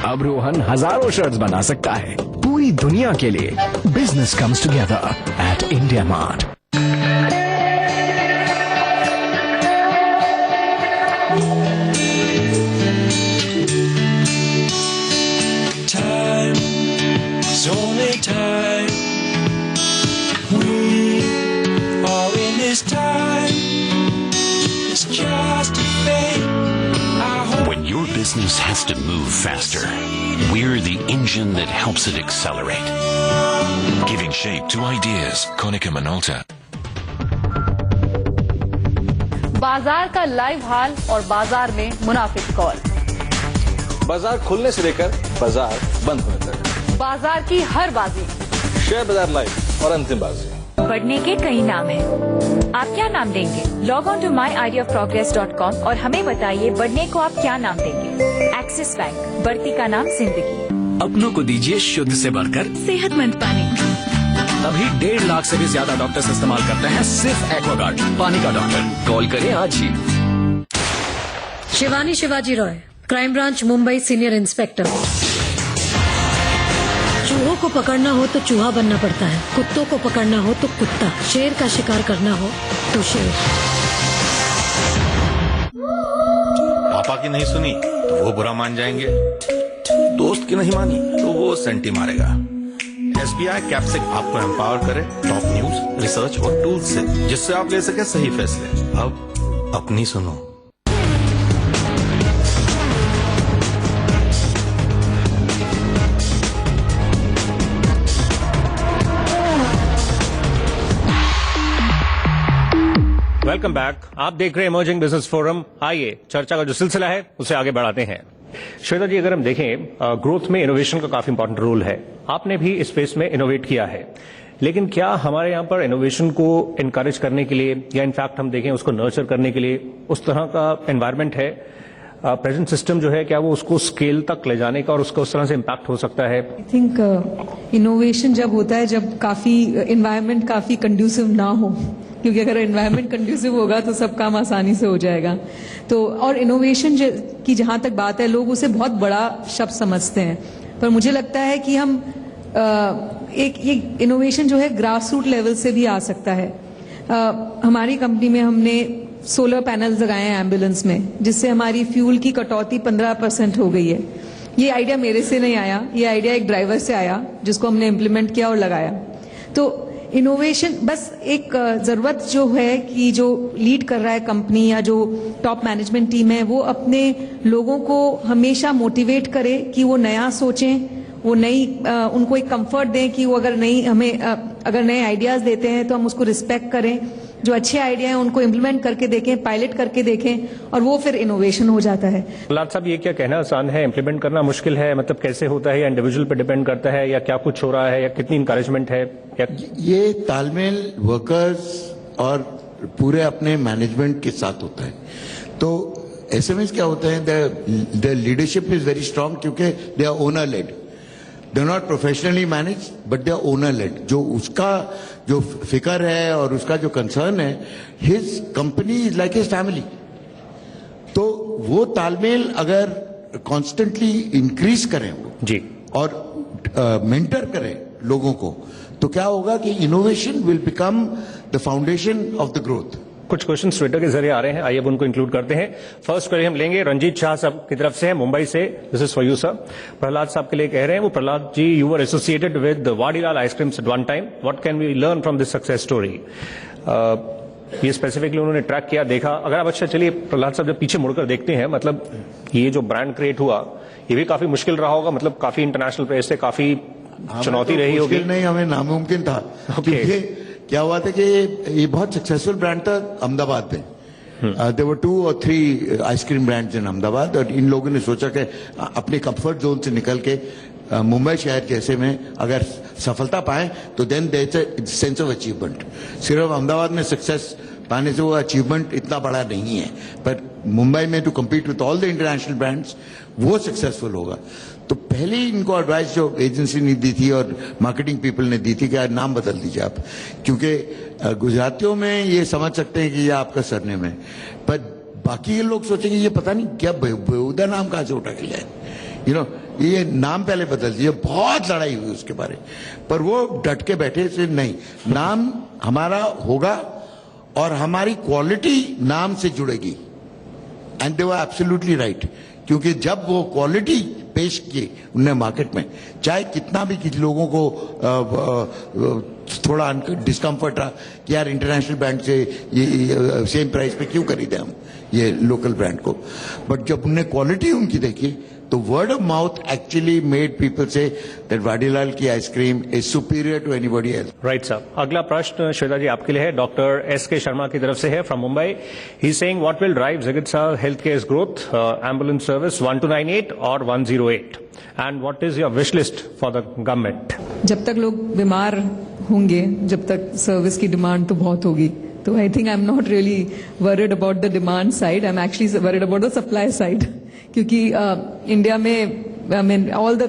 अब रोहन हजारों शर्ट्स बना सकता है पूरी दुनिया के लिए। Business comes together at India mart. Time is only time. We are in this time. It's just a fate. When your business has to move faster, we're the engine that helps it accelerate. Giving shape to ideas. Konica Minolta. बाजार का live हाल और बाजार में मुनाफिक call. बाजार खुलने से लेकर बाजार बंद होने तक, बाजार की हर बाजी, शेयर बाजार लाइव और अंतिम बाजी। बढ़ने के कई नाम हैं। आप क्या नाम देंगे? लॉग ऑन टू myideaofprogress.com और हमें बताइए बढ़ने को आप क्या नाम देंगे? एक्सिस बैंक, बढ़ती का नाम जिंदगी। अपनों को दीजिए शुद्ध से बढ़कर सेहतमंद पानी। अभी 1.5 लाख से भी ज्यादा डॉक्टर्स इस्तेमाल करते हैं सिर्फ एक्वागार्ड, पानी का डॉक्टर। कॉल करें आज ही। Shivani Shivaji Roy, crime branch Mumbai, senior inspector. चूहों को पकड़ना हो तो चूहा बनना पड़ता है, कुत्तों को पकड़ना हो तो कुत्ता, शेर का शिकार करना हो तो शेर। पापा की नहीं सुनी तो वो बुरा मान जाएंगे, दोस्त की नहीं मानी तो वो सेंटी मारेगा। SBI कैप्सिक आपको एम्पावर करे टॉप न्यूज, रिसर्च और टूल्स से, जिससे आप ले सके सही फैसले। अब अपनी सुनो। Welcome back. आप देख रहे हैं इमर्जिंग बिजनेस फोरम। आइए चर्चा का जो सिलसिला है उसे आगे बढ़ाते हैं। श्वेता जी, अगर हम देखें, ग्रोथ में इनोवेशन का काफी इंपॉर्टेंट रोल है। आपने भी इस स्पेस में इनोवेट किया है, लेकिन क्या हमारे यहाँ पर इनोवेशन को इनकरेज करने के लिए या इनफैक्ट हम देखें उसको नर्चर करने के लिए उस तरह का एनवायरमेंट है? प्रेजेंट सिस्टम जो है, क्या वो उसको स्केल तक ले जाने का और उसका उस तरह से इम्पैक्ट हो सकता है? आई थिंक इनोवेशन जब होता है जब काफी एनवायरनमेंट काफी कंड्यूसिव ना हो, क्योंकि अगर एनवायरनमेंट कंड्यूसिव होगा तो सब काम आसानी से हो जाएगा। तो और इनोवेशन की जहां तक बात है, लोग उसे बहुत बड़ा शब्द समझते हैं, पर मुझे लगता है कि हम एक इनोवेशन जो है ग्रास रूट लेवल से भी आ सकता है। हमारी कंपनी में हमने सोलर पैनल्स लगाए हैं एम्बुलेंस में, जिससे हमारी फ्यूल की कटौती 15% हो गई है। ये आइडिया मेरे से नहीं आया, ये आइडिया एक ड्राइवर से आया जिसको हमने इम्प्लीमेंट किया और लगाया। तो इनोवेशन बस एक जरूरत जो है कि जो लीड कर रहा है कंपनी या जो टॉप मैनेजमेंट टीम है, वो अपने लोगों को हमेशा मोटिवेट करे कि वो नया सोचें, वो नई उनको एक कंफर्ट दें कि वो अगर नए आइडियाज देते हैं तो हम उसको रिस्पेक्ट करें। जो अच्छे आइडिया हैं उनको इम्प्लीमेंट करके देखें, पायलट करके देखें, और वो फिर इनोवेशन हो जाता है। प्रहलाद साहब, ये क्या कहना आसान है, इम्प्लीमेंट करना मुश्किल है? मतलब कैसे होता है, या इंडिविजुअल पे डिपेंड करता है, या क्या कुछ हो रहा है, या कितनी इंकरेजमेंट है? ये तालमेल वर्कर्स और पूरे अपने मैनेजमेंट के साथ होता है। तो एसएमएस क्या होता है, the leadership is very strong, क्योंकि they are owner led. They are not professionally manage but they are owner led. जो उसका जो फिक्र है और उसका जो कंसर्न है, his company is like his family. तो वो तालमेल अगर कॉन्स्टेंटली इंक्रीज करें जी और मेंटर करें लोगों को, तो क्या होगा कि innovation will become the foundation of the growth. कुछ क्वेश्चन ट्विटर के जरिए आ रहे हैं, आइए अब उनको इंक्लूड करते हैं। फर्स्ट क्वेश्चन हम लेंगे रंजीत शाह साहब की तरफ से है, मुंबई से। This is for you sir. Prahlad साहब के लिए कह रहे हैं, वो Prahlad ji, you were associated with Vadilal ice creams at one time, what can we learn from this success story? ये स्पेसिफिकली उन्होंने ट्रैक किया, देखा। अगर आप अच्छा चलिए प्रहलाद साहब जब पीछे मुड़कर देखते हैं, मतलब ये जो ब्रांड क्रिएट हुआ ये भी काफी मुश्किल रहा होगा, मतलब काफी इंटरनेशनल प्रेस से काफी चुनौती रही होगी। नहीं, हमें नामुमकिन था। क्योंकि क्या हुआ था कि ये बहुत सक्सेसफुल ब्रांड था अहमदाबाद में। There were 2 or 3 ice cream brands in Ahmedabad, और इन लोगों ने सोचा कि अपने कंफर्ट जोन से निकल के मुंबई शहर जैसे में अगर सफलता पाए तो then there is a sense of achievement. सिर्फ अहमदाबाद में सक्सेस पाने से वो अचीवमेंट इतना बड़ा नहीं है, पर मुंबई में to compete with all the international brands वो सक्सेसफुल होगा। तो पहले ही इनको एडवाइस जो एजेंसी ने दी थी और मार्केटिंग पीपल ने दी थी कि नाम बदल दीजिए आप, क्योंकि गुजरातियों में ये समझ सकते हैं कि ये आपका सरनेम है, पर बाकी ये लोग सोचेंगे ये पता नहीं क्या बेहुदा नाम कहाँ से उठा के लाए, यू नो, ये नाम पहले बदल दिए। बहुत लड़ाई हुई उसके बारे, पर वो डट के बैठे से नहीं, नाम हमारा होगा और हमारी क्वालिटी नाम से जुड़ेगी। And they were absolutely right, क्योंकि जब वो क्वालिटी पेश की उनने मार्केट में, चाहे कितना भी किसी लोगों को थोड़ा डिस्कम्फर्ट रहा कि यार इंटरनेशनल ब्रांड से ये सेम प्राइस पे क्यों खरीदे हम ये लोकल ब्रांड को, बट जब उनने क्वालिटी उनकी देखी तो word of mouth actually made people से दैट वाडीलाल की ice cream is superior to anybody else. Right साहब, अगला प्रश्न श्वेता जी आपके लिए है, डॉक्टर एस.के. शर्मा की तरफ से है from Mumbai. He is saying what will drive चिकित्सा health care growth, ambulance service 1298 और 108, and what is your wish list for the government? जब तक लोग बीमार होंगे, जब तक सर्विस की डिमांड तो बहुत होगी, तो I think I am not really worried about the demand side, I am actually worried about the supply side, क्योंकि इंडिया में I mean all the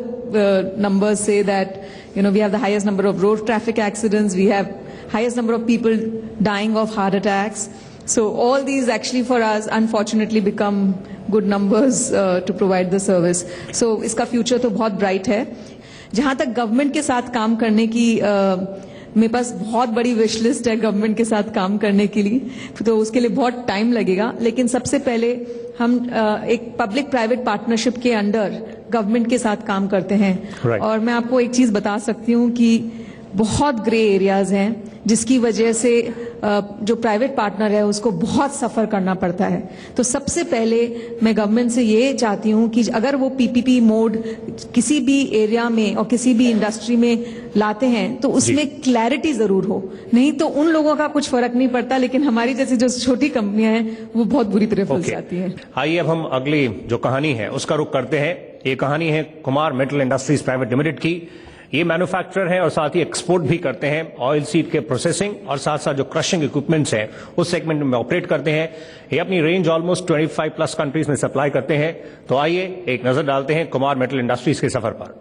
numbers say that we have the highest number of road traffic accidents, we have highest number of people dying of heart attacks, so all these actually for us unfortunately become good numbers to provide the service, so इसका future तो बहुत bright है। जहाँ तक government के साथ काम करने की मेरे पास बहुत बड़ी विश लिस्ट है गवर्नमेंट के साथ काम करने के लिए, तो उसके लिए बहुत टाइम लगेगा, लेकिन सबसे पहले हम एक पब्लिक प्राइवेट पार्टनरशिप के अंडर गवर्नमेंट के साथ काम करते हैं। और मैं आपको एक चीज बता सकती हूँ कि बहुत ग्रे एरियाज हैं जिसकी वजह से जो प्राइवेट पार्टनर है उसको बहुत सफर करना पड़ता है। तो सबसे पहले मैं गवर्नमेंट से ये चाहती हूँ कि अगर वो पीपीपी मोड किसी भी एरिया में और किसी भी इंडस्ट्री में लाते हैं तो उसमें क्लैरिटी जरूर हो, नहीं तो उन लोगों का कुछ फर्क नहीं पड़ता, लेकिन हमारी जैसी जो छोटी कंपनियां हैं वो बहुत बुरी तरह फंस जाती हैं। आइए अब हम अगली जो कहानी है उसका रुख करते हैं। ये कहानी है Kumar metal industries private limited की। ये मैन्युफैक्चरर है और साथ ही एक्सपोर्ट भी करते हैं। ऑयल सीड के प्रोसेसिंग और साथ साथ जो क्रशिंग इक्विपमेंट्स हैं उस सेगमेंट में ऑपरेट करते हैं। ये अपनी रेंज ऑलमोस्ट 25 प्लस कंट्रीज में सप्लाई करते हैं। तो आइए एक नजर डालते हैं कुमार मेटल इंडस्ट्रीज के सफर पर।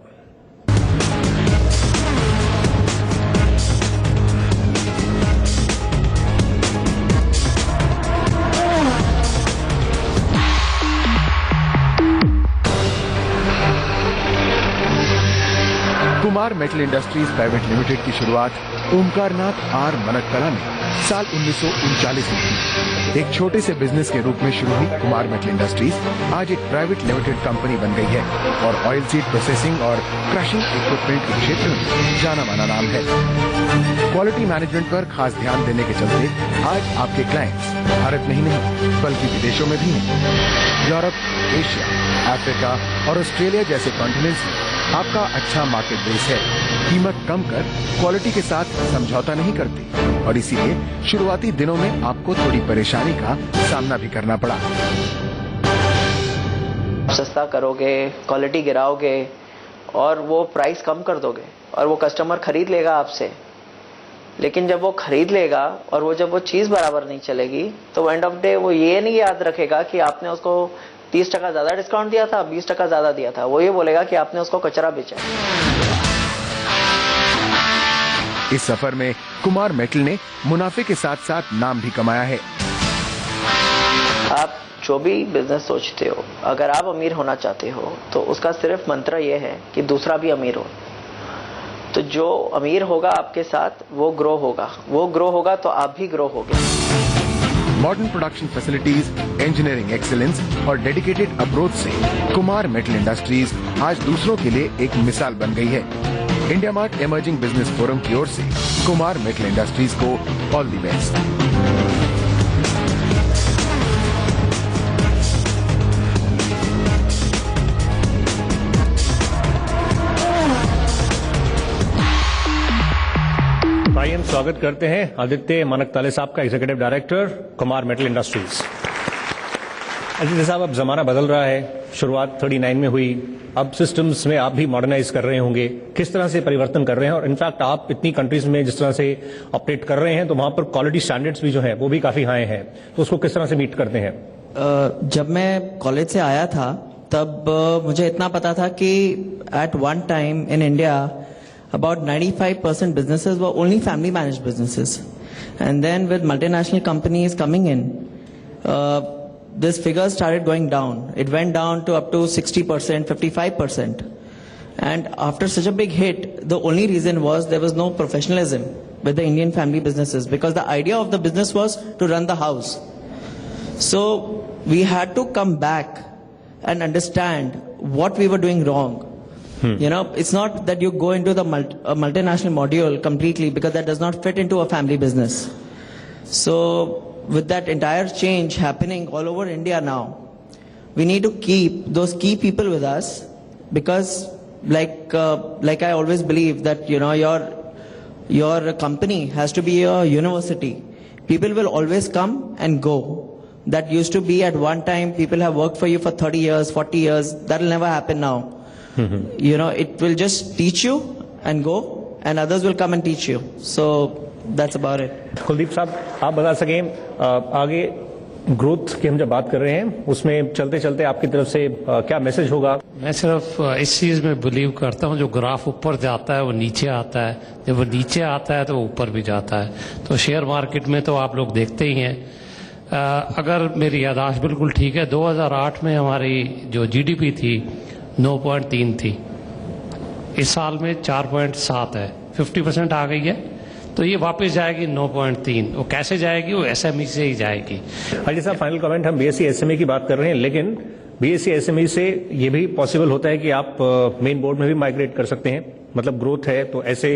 Kumar metal industries private limited की शुरुआत ओमकारनाथ आर मनककला ने साल 1939 में की। एक छोटे से बिजनेस के रूप में शुरू हुई कुमार मेटल इंडस्ट्रीज आज एक प्राइवेट लिमिटेड कंपनी बन गई है और ऑयल सीड प्रोसेसिंग और क्रशिंग इक्विपमेंट के क्षेत्र में जाना माना नाम है। क्वालिटी मैनेजमेंट पर खास ध्यान देने के चलते आज आपके क्लाइंट्स भारत में ही नहीं बल्कि विदेशों में भी हैं। यूरोप, एशिया, अफ्रीका और ऑस्ट्रेलिया जैसे कॉन्टिनेंट्स में आपका अच्छा मार्केट बेस है। कीमत कम कर क्वालिटी के साथ समझौता नहीं करती और इसीलिए शुरुआती दिनों में आपको थोड़ी परेशानी का सामना भी करना पड़ा। सस्ता करोगे, क्वालिटी गिराओगे और वो प्राइस कम कर दोगे और वो कस्टमर खरीद लेगा आपसे, लेकिन जब वो खरीद लेगा और वो जब वो चीज बराबर नहीं चलेगी तो एंड ऑफ डे वो ये नहीं याद रखेगा कि आपने उसको 30% ज्यादा डिस्काउंट दिया था, 20% ज्यादा दिया था। वो ये बोलेगा कि आपने उसको कचरा बेचा। इस सफर में कुमार मेटल ने मुनाफे के साथ साथ नाम भी कमाया है। आप जो भी बिजनेस सोचते हो, अगर आप अमीर होना चाहते हो तो उसका सिर्फ मंत्र ये है कि दूसरा भी अमीर हो। तो जो अमीर होगा आपके साथ वो ग्रो होगा तो आप भी ग्रो होगे। Modern production facilities, engineering excellence और डेडिकेटेड अप्रोच से कुमार मेटल इंडस्ट्रीज आज दूसरों के लिए एक मिसाल बन गई है। India mart emerging business forum की ओर से कुमार मेटल इंडस्ट्रीज को ऑल द बेस्ट। स्वागत करते हैं आदित्य मनकताले साहब का, executive director Kumar metal industries. Aditya साहब, अब जमाना बदल रहा है, शुरुआत 39 में हुई, अब सिस्टम्स में आप भी मॉडर्नाइज कर रहे होंगे, किस तरह से परिवर्तन कर रहे हैं? और इनफैक्ट आप इतनी कंट्रीज में जिस तरह से ऑपरेट कर रहे हैं तो वहां पर क्वालिटी स्टैंडर्ड्स भी जो है वो भी काफी हाई हैं, तो उसको किस तरह से मीट करते हैं? जब मैं कॉलेज से आया था तब मुझे इतना पता था कि at one time in India about 95% businesses were only family managed businesses, and then with multinational companies coming in, this figure started going down. It went down to up to 60%, 55%. And after such a big hit, the only reason was there was no professionalism with the Indian family businesses, because the idea of the business was to run the house. So we had to come back and understand what we were doing wrong. You know, it's not that you go into the multinational module completely, because that does not fit into a family business. So with that entire change happening all over India now, we need to keep those key people with us, because like I always believe that, you know, your company has to be a university. People will always come and go. That used to be at one time, people have worked for you for 30 years, 40 years. That will never happen now. You know, it will just teach you and go, and others will come and teach you. So that's about it. Kuldeep साहब, आप बता सकें आगे growth की हम जब बात कर रहे हैं उसमें चलते चलते आपकी तरफ से क्या मैसेज होगा? मैं सिर्फ इस चीज में बिलीव करता हूँ, जो ग्राफ ऊपर जाता है वो नीचे आता है, जब वो नीचे आता है तो वो ऊपर भी जाता है। तो शेयर मार्केट में तो आप लोग देखते ही हैं। अगर मेरी याददाश्त बिल्कुल ठीक है, 2008 में हमारी जो जीडीपी थी 9.3 थी, इस साल में 4.7 है, 50% आ गई है। तो ये वापस जाएगी 9.3। वो कैसे जाएगी? वो एसएमई से ही जाएगी। अजय साहब, फाइनल कमेंट, हम बीएससी एसएमई की बात कर रहे हैं, लेकिन बीएससी एसएमई से ये भी पॉसिबल होता है कि आप मेन बोर्ड में भी माइग्रेट कर सकते हैं, मतलब ग्रोथ है तो ऐसे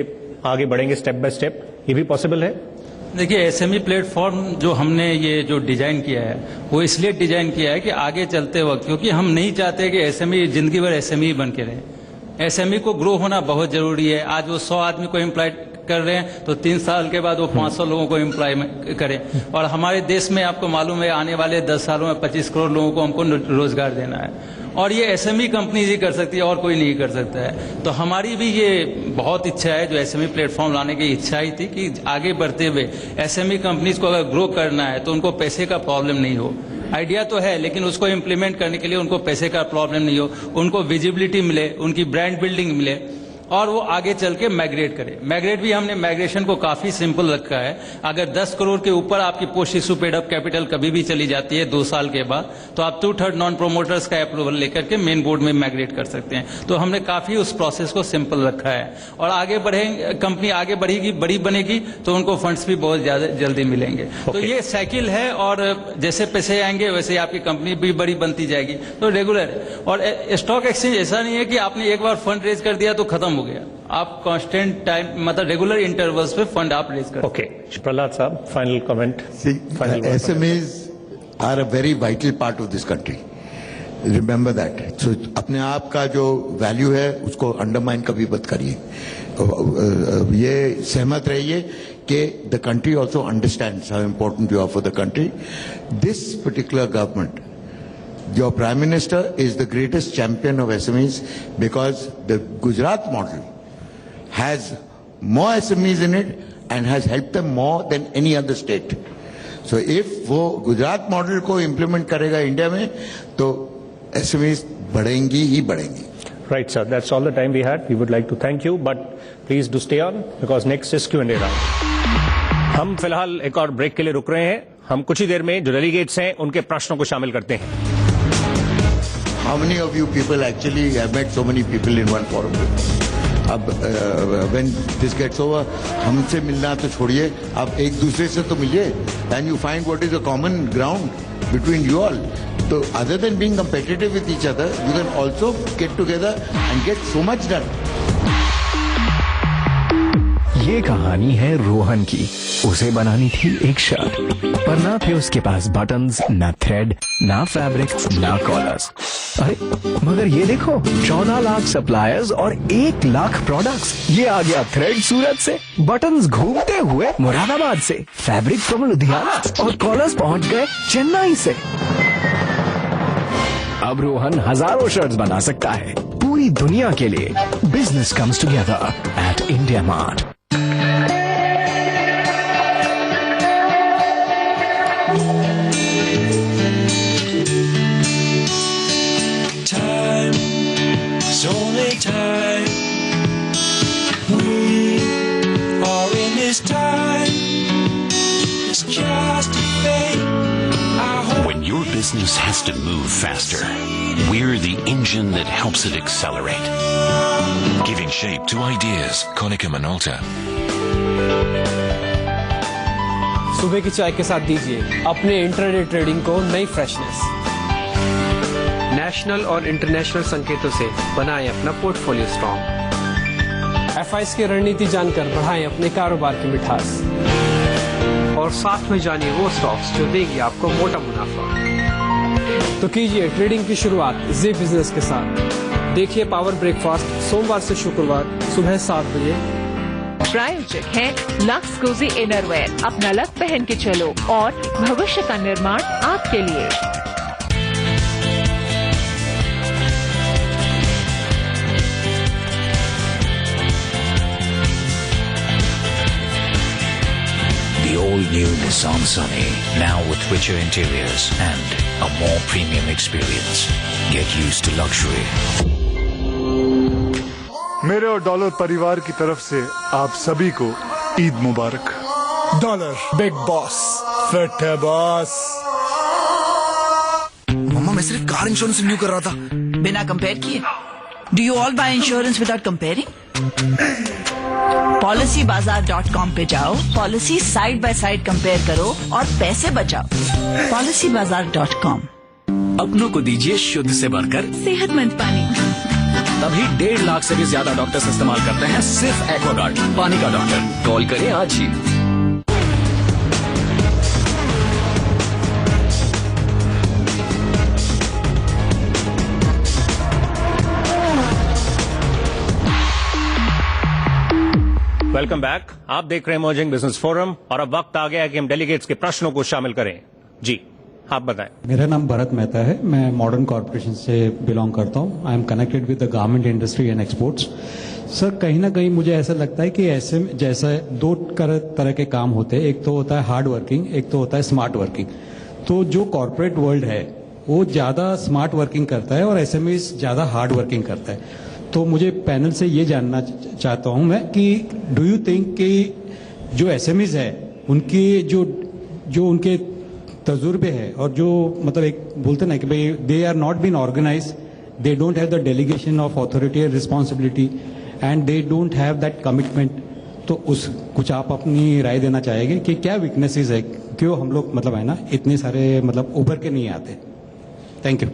आगे बढ़ेंगे स्टेप बाय स्टेप, ये भी पॉसिबल है? देखिए, एसएमई प्लेटफॉर्म जो हमने ये जो डिजाइन किया है वो इसलिए डिजाइन किया है कि आगे चलते वक्त, क्योंकि हम नहीं चाहते कि एसएमई जिंदगी भर एसएमई बन के रहे। एसएमई को ग्रो होना बहुत जरूरी है। आज वो 100 आदमी को एम्प्लॉय कर रहे हैं तो 3 साल के बाद वो 500 लोगों को एम्प्लॉय करें। और हमारे देश में आपको मालूम है आने वाले 10 सालों में 25 करोड़ लोगों को हमको रोजगार देना है, और ये एसएमई कंपनीज ही कर सकती है और कोई नहीं कर सकता है। तो हमारी भी ये बहुत इच्छा है, जो एसएमई प्लेटफॉर्म लाने की इच्छा ही थी कि आगे बढ़ते हुए एसएमई कंपनीज को अगर ग्रो करना है तो उनको पैसे का प्रॉब्लम नहीं हो। आइडिया तो है, लेकिन उसको इम्प्लीमेंट करने के लिए उनको पैसे का प्रॉब्लम नहीं हो, उनको विजिबिलिटी मिले, उनकी ब्रांड बिल्डिंग मिले, और वो आगे चल के माइग्रेट करे। माइग्रेट भी हमने माइग्रेशन को काफी सिंपल रखा है। अगर 10 करोड़ के ऊपर आपकी post issue paid up capital कभी भी चली जाती है 2 साल के बाद, तो आप 2/3 नॉन प्रोमोटर्स का अप्रूवल लेकर के मेन बोर्ड में माइग्रेट कर सकते हैं। तो हमने काफी उस प्रोसेस को सिंपल रखा है, और आगे बढ़ेंगे, कंपनी आगे बढ़ेगी, बड़ी बनेगी तो उनको फंड्स भी बहुत ज्यादा जल्दी मिलेंगे। तो ये साइकिल है, और जैसे पैसे आएंगे वैसे आपकी कंपनी भी बड़ी बनती जाएगी। तो रेगुलर, और स्टॉक एक्सचेंज ऐसा नहीं है कि आपने एक बार फंड रेज कर दिया तो खत्म हो गया। आप कांस्टेंट टाइम, मतलब रेगुलर इंटरवल्स पे फंड आप रेज करते हैं। ओके, प्रहलाद साहब, final comment. SMEs are a very vital part of this country. Remember that. So अपने आप का जो वैल्यू है उसको अंडरमाइन कभी मत करिए। ये सहमत रहिए कि the country also understands how important you are for the country. This particular government, your Prime Minister is the greatest champion of SMEs, because the Gujarat model has more SMEs in it and has helped them more than any other state. So if वो Gujarat model को implement करेगा India में तो SMEs बढ़ेंगी ही बढ़ेंगी। Right, sir. That's all the time we had. We would like to thank you, but please do stay on because next is Q&A round. हम फिलहाल एक और ब्रेक के लिए रुक रहे हैं। हम कुछ ही देर में जो डेलीगेट्स हैं उनके प्रश्नों को शामिल करते हैं। How many of you people actually have met so many people in one forum? अब when this gets over, हमसे मिलना तो छोड़िए, आप एक दूसरे से तो मिलिए, and you find what is the common ground between you all. So other than being competitive with each other, you can also get together and get so much done. ये कहानी है रोहन की। उसे बनानी थी एक शर्ट, पर ना थे उसके पास बटन्स, ना थ्रेड, ना फैब्रिक, ना कॉलर्स। अरे मगर ये देखो 14 लाख सप्लायर्स और 1 लाख प्रोडक्ट्स। ये आ गया थ्रेड सूरत से, बटन्स घूमते हुए मुरादाबाद से, फैब्रिक फ्रॉम लुधियाना और कॉलर्स पहुंच गए चेन्नई से। अब रोहन हजारों शर्ट्स बना सकता है पूरी दुनिया के लिए। Business comes together at India mart. Time, it's only time. We are in this time. It's just a fate. When your business has to move faster, we're the engine that helps it accelerate. Giving shape to ideas. Konica Minolta. सुबह की चाय के साथ दीजिए अपने intraday trading को नई freshness. National और इंटरनेशनल संकेतों से बनाएं अपना पोर्टफोलियो स्ट्रॉन्ग। एफआईएस की रणनीति जानकर बढ़ाएं अपने कारोबार की मिठास और साथ में जानिए वो स्टॉक्स जो देंगे आपको मोटा मुनाफा। तो कीजिए ट्रेडिंग की शुरुआत जी बिजनेस के साथ। देखिए पावर ब्रेकफास्ट सोमवार से शुक्रवार सुबह 7 बजे। प्रायोजक है लक्स कोजी इनरवेयर। अपना लक पहन के चलो और भविष्य का निर्माण आपके लिए। The all-new Nissan Sunny, now with richer interiors and a more premium experience. Get used to luxury. मेरे और डॉलर परिवार की तरफ से आप सभी को ईद मुबारक। डॉलर बिग बॉस, फिट है बॉस। मम्मा मैं सिर्फ कार इंश्योरेंस रिन्यू कर रहा था बिना कंपेयर किए। Do you all buy insurance without comparing? PolicyBazaar.com पे जाओ, policy side by side compare करो और पैसे बचाओ। PolicyBazaar.com। अपनों को दीजिए शुद्ध से बढ़कर सेहतमंद पानी। तभी 1.5 लाख से भी ज्यादा डॉक्टर्स इस्तेमाल करते हैं सिर्फ एक्वागार्ड, पानी का डॉक्टर। कॉल करें आज ही। Welcome back. आप देख रहे हैं इमर्जिंग बिजनेस फोरम और अब वक्त आ गया है कि हम डेलीगेट्स के प्रश्नों को शामिल करें। जी आप बताएं। मेरा नाम भरत मेहता है, मैं मॉडर्न कॉर्पोरेशन से बिलोंग करता हूं। I am connected with the garment industry and exports. Sir कहीं ना कहीं मुझे ऐसा लगता है कि ऐसे जैसा 2 तरह के काम होते हैं, एक तो होता है हार्ड वर्किंग, एक तो होता है स्मार्ट वर्किंग। तो जो कॉर्पोरेट वर्ल्ड है वो ज़्यादा स्मार्ट वर्किंग करता है और एसएमईज ज़्यादा हार्ड वर्किंग करता है। तो मुझे पैनल से ये जानना चाहता हूं मैं कि डू यू थिंक कि जो एसएमईज है उनकी जो उनके तजुर्बे है और जो मतलब एक बोलते ना कि भाई they are not been organise, they don't have the delegation of authority and responsibility and they don't have that commitment. तो उस कुछ आप अपनी राय देना चाहेंगे कि क्या वीकनेसेस है, क्यों हम लोग मतलब है ना इतने सारे मतलब उभर के नहीं आते? Thank you.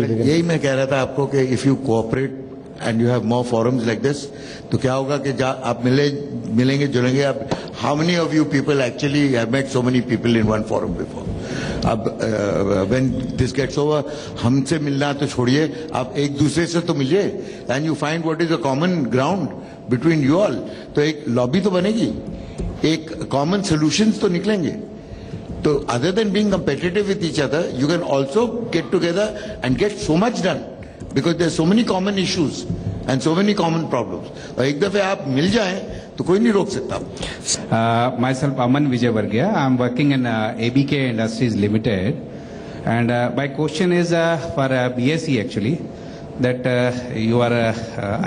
यही मैं कह रहा था आपको कि if you cooperate and you have more forums like this, तो क्या होगा कि आप मिलेंगे जुलेंगे। आप how many of you people actually have met so many people in one forum before? अब व्हेन दिस गेट्स ओवर, हमसे मिलना तो छोड़िए, आप एक दूसरे से तो मिलिए and you find what is a common ground between you all. तो एक लॉबी तो बनेगी, एक कॉमन सोल्यूशंस तो निकलेंगे। तो other than being competitive with each other, you can also get together and get so much done because there are so many common issues and so many common problems. और एक दफे आप मिल जाएं तो कोई नहीं रोक सकता। Myself Aman Vijay Varghya. I am working in ABK Industries Limited, and my question is for BSE actually, that you are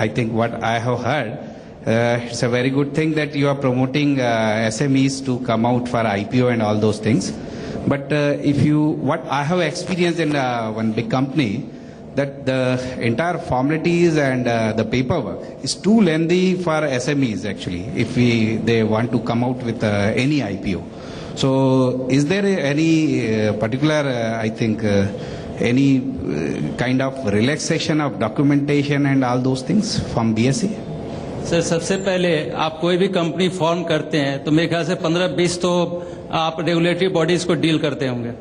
I think what I have heard, it's a very good thing that you are promoting SMEs to come out for IPO and all those things. But what I have experienced in one big company, that the entire formalities and the paperwork is too lengthy for SMEs actually if they want to come out with any IPO. So is there any particular I think any kind of relaxation of documentation and all those things from BSE? Sir सबसे पहले आप कोई भी company form करते हैं तो मेरे ख्याल से 15-20 तो आप रेगुलेटरी बॉडीज को डील करते होंगे।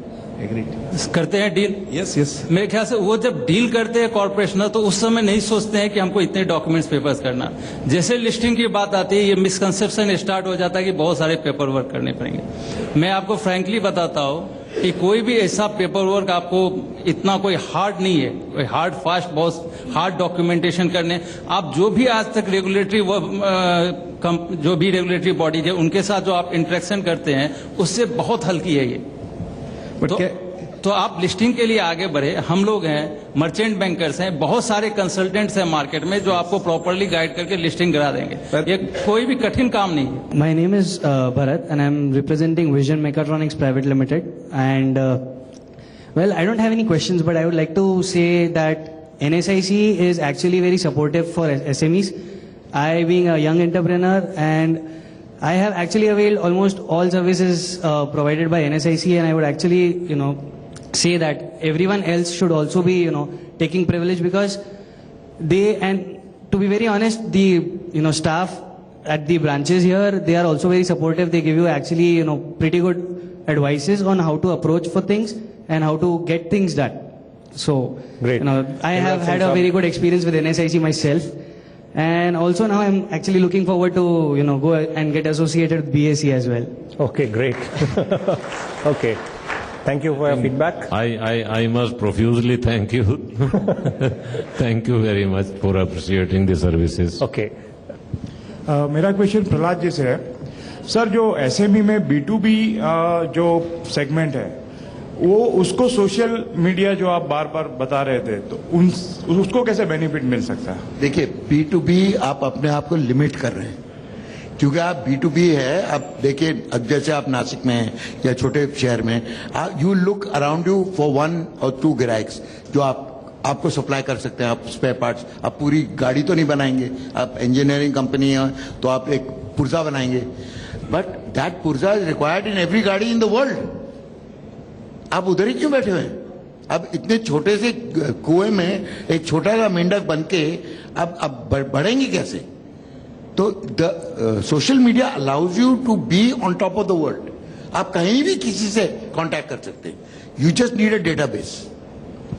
करते हैं डील। Yes yes. मेरे ख्याल से वो जब डील करते हैं कॉर्पोरेशन तो उस समय नहीं सोचते हैं कि हमको इतने डॉक्यूमेंट्स पेपर्स करना। जैसे लिस्टिंग की बात आती है ये मिसकंसेप्शन स्टार्ट हो जाता है कि बहुत सारे पेपर वर्क करने पड़ेंगे। मैं आपको फ्रैंकली बताता हूँ कि कोई भी ऐसा पेपर वर्क आपको इतना कोई हार्ड नहीं है, कोई हार्ड फास्ट बहुत हार्ड डॉक्यूमेंटेशन करने। आप जो भी आज तक रेगुलेटरी जो भी रेगुलेटरी बॉडीज है उनके साथ जो आप इंटरेक्शन करते हैं उससे बहुत हल्की है ये। तो आप लिस्टिंग के लिए आगे बढ़े। हम लोग हैं मर्चेंट बैंकर्स हैं, बहुत सारे कंसल्टेंट्स हैं मार्केट में जो आपको प्रॉपरली गाइड करके लिस्टिंग करा देंगे। ये कोई भी कठिन काम नहीं है। My name is Bharat and I'm representing Vision Mechatronics Private Limited and well I don't have any questions but I would like to say that NSIC is actually very supportive for SMEs. I being a young entrepreneur and I have actually availed almost all services provided by NSIC and I would actually say that everyone else should also be taking privilege because they, and to be very honest, the staff at the branches here, they are also very supportive. They give you actually pretty good advices on how to approach for things and how to get things done. So great. I have had a very good experience with NSIC myself. And also now I'm actually looking forward to go and get associated with BSE as well. Okay, great. Okay, thank you for your feedback. I must profusely thank you. Thank you very much for appreciating the services. Okay. मेरा question Prahlad ji से है। Sir जो SME में B2B जो segment है वो उसको social media जो आप बार बार बता रहे थे तो उसको कैसे बेनिफिट मिल सकता है? देखिए B2B आप अपने आप को लिमिट कर रहे हैं क्योंकि आप B2B है। अब देखिए अब जैसे आप नासिक में हैं या छोटे शहर में you look around you for 1 or 2 ग्राहक्स जो आपको सप्लाई कर सकते हैं। आप स्पेयर पार्ट्स, आप पूरी गाड़ी तो नहीं बनाएंगे, आप इंजीनियरिंग कंपनी है तो आप एक पुर्जा बनाएंगे, बट दैट पुर्जा इज रिक्वायर्ड इन एवरी गाड़ी इन द वर्ल्ड। आप उधर ही क्यों बैठे हुए हैं? अब इतने छोटे से कुएं में एक छोटा सा मेंढक बन के अब बढ़ेंगे कैसे? तो the social media allows you to be on top of the world. आप कहीं भी किसी से कांटेक्ट कर सकते हैं। You just need a database.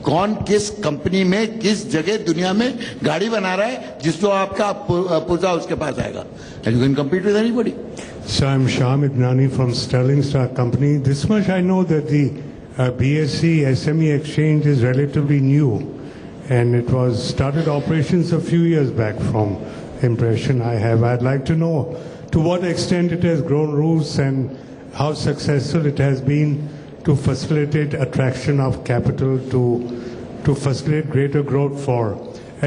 कौन किस कंपनी में किस जगह दुनिया में गाड़ी बना रहा है जिसको आपका पुर्जा उसके पास आएगा, and you can compete with anybody. So I'm Shyam Idnani from Sterling Star Company. This much I know that the BSE SME exchange is relatively new and it was started operations a few years back from impression I have. I'd like to know to what extent it has grown roots and how successful it has been to facilitate attraction of capital to facilitate greater growth for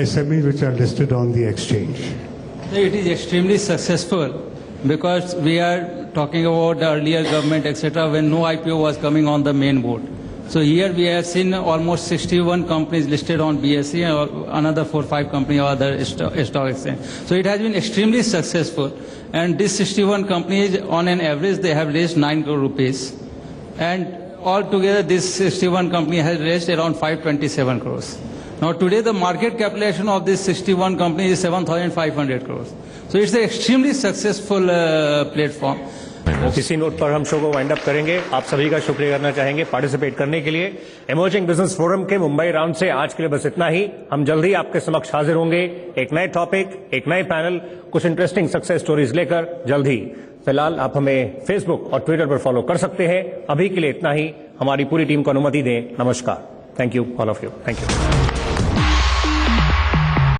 SMEs which are listed on the exchange. It is extremely successful because we are talking about the earlier government etc. when no IPO was coming on the main board. So here we have seen almost 61 companies listed on BSE and another 4-5 companies or other stock exchange. So it has been extremely successful and these 61 companies on an average they have raised 9 crore rupees and altogether this 61 company has raised around 527 crores. Now today the market capitalization of this 61 companies is 7,500 crores. So it's an extremely successful platform. इसी note पर हम show को wind up करेंगे। आप सभी का शुक्रिया करना चाहेंगे पार्टिसिपेट करने के लिए। इमर्जिंग बिजनेस फोरम के मुंबई राउंड से आज के लिए बस इतना ही। हम जल्द ही आपके समक्ष हाजिर होंगे एक नए टॉपिक, एक नए पैनल, कुछ इंटरेस्टिंग सक्सेस स्टोरीज लेकर जल्द ही। फिलहाल आप हमें फेसबुक और ट्विटर पर फॉलो कर सकते हैं। अभी के लिए इतना ही। हमारी पूरी टीम को अनुमति दें। नमस्कार। Thank you all of you. Thank you.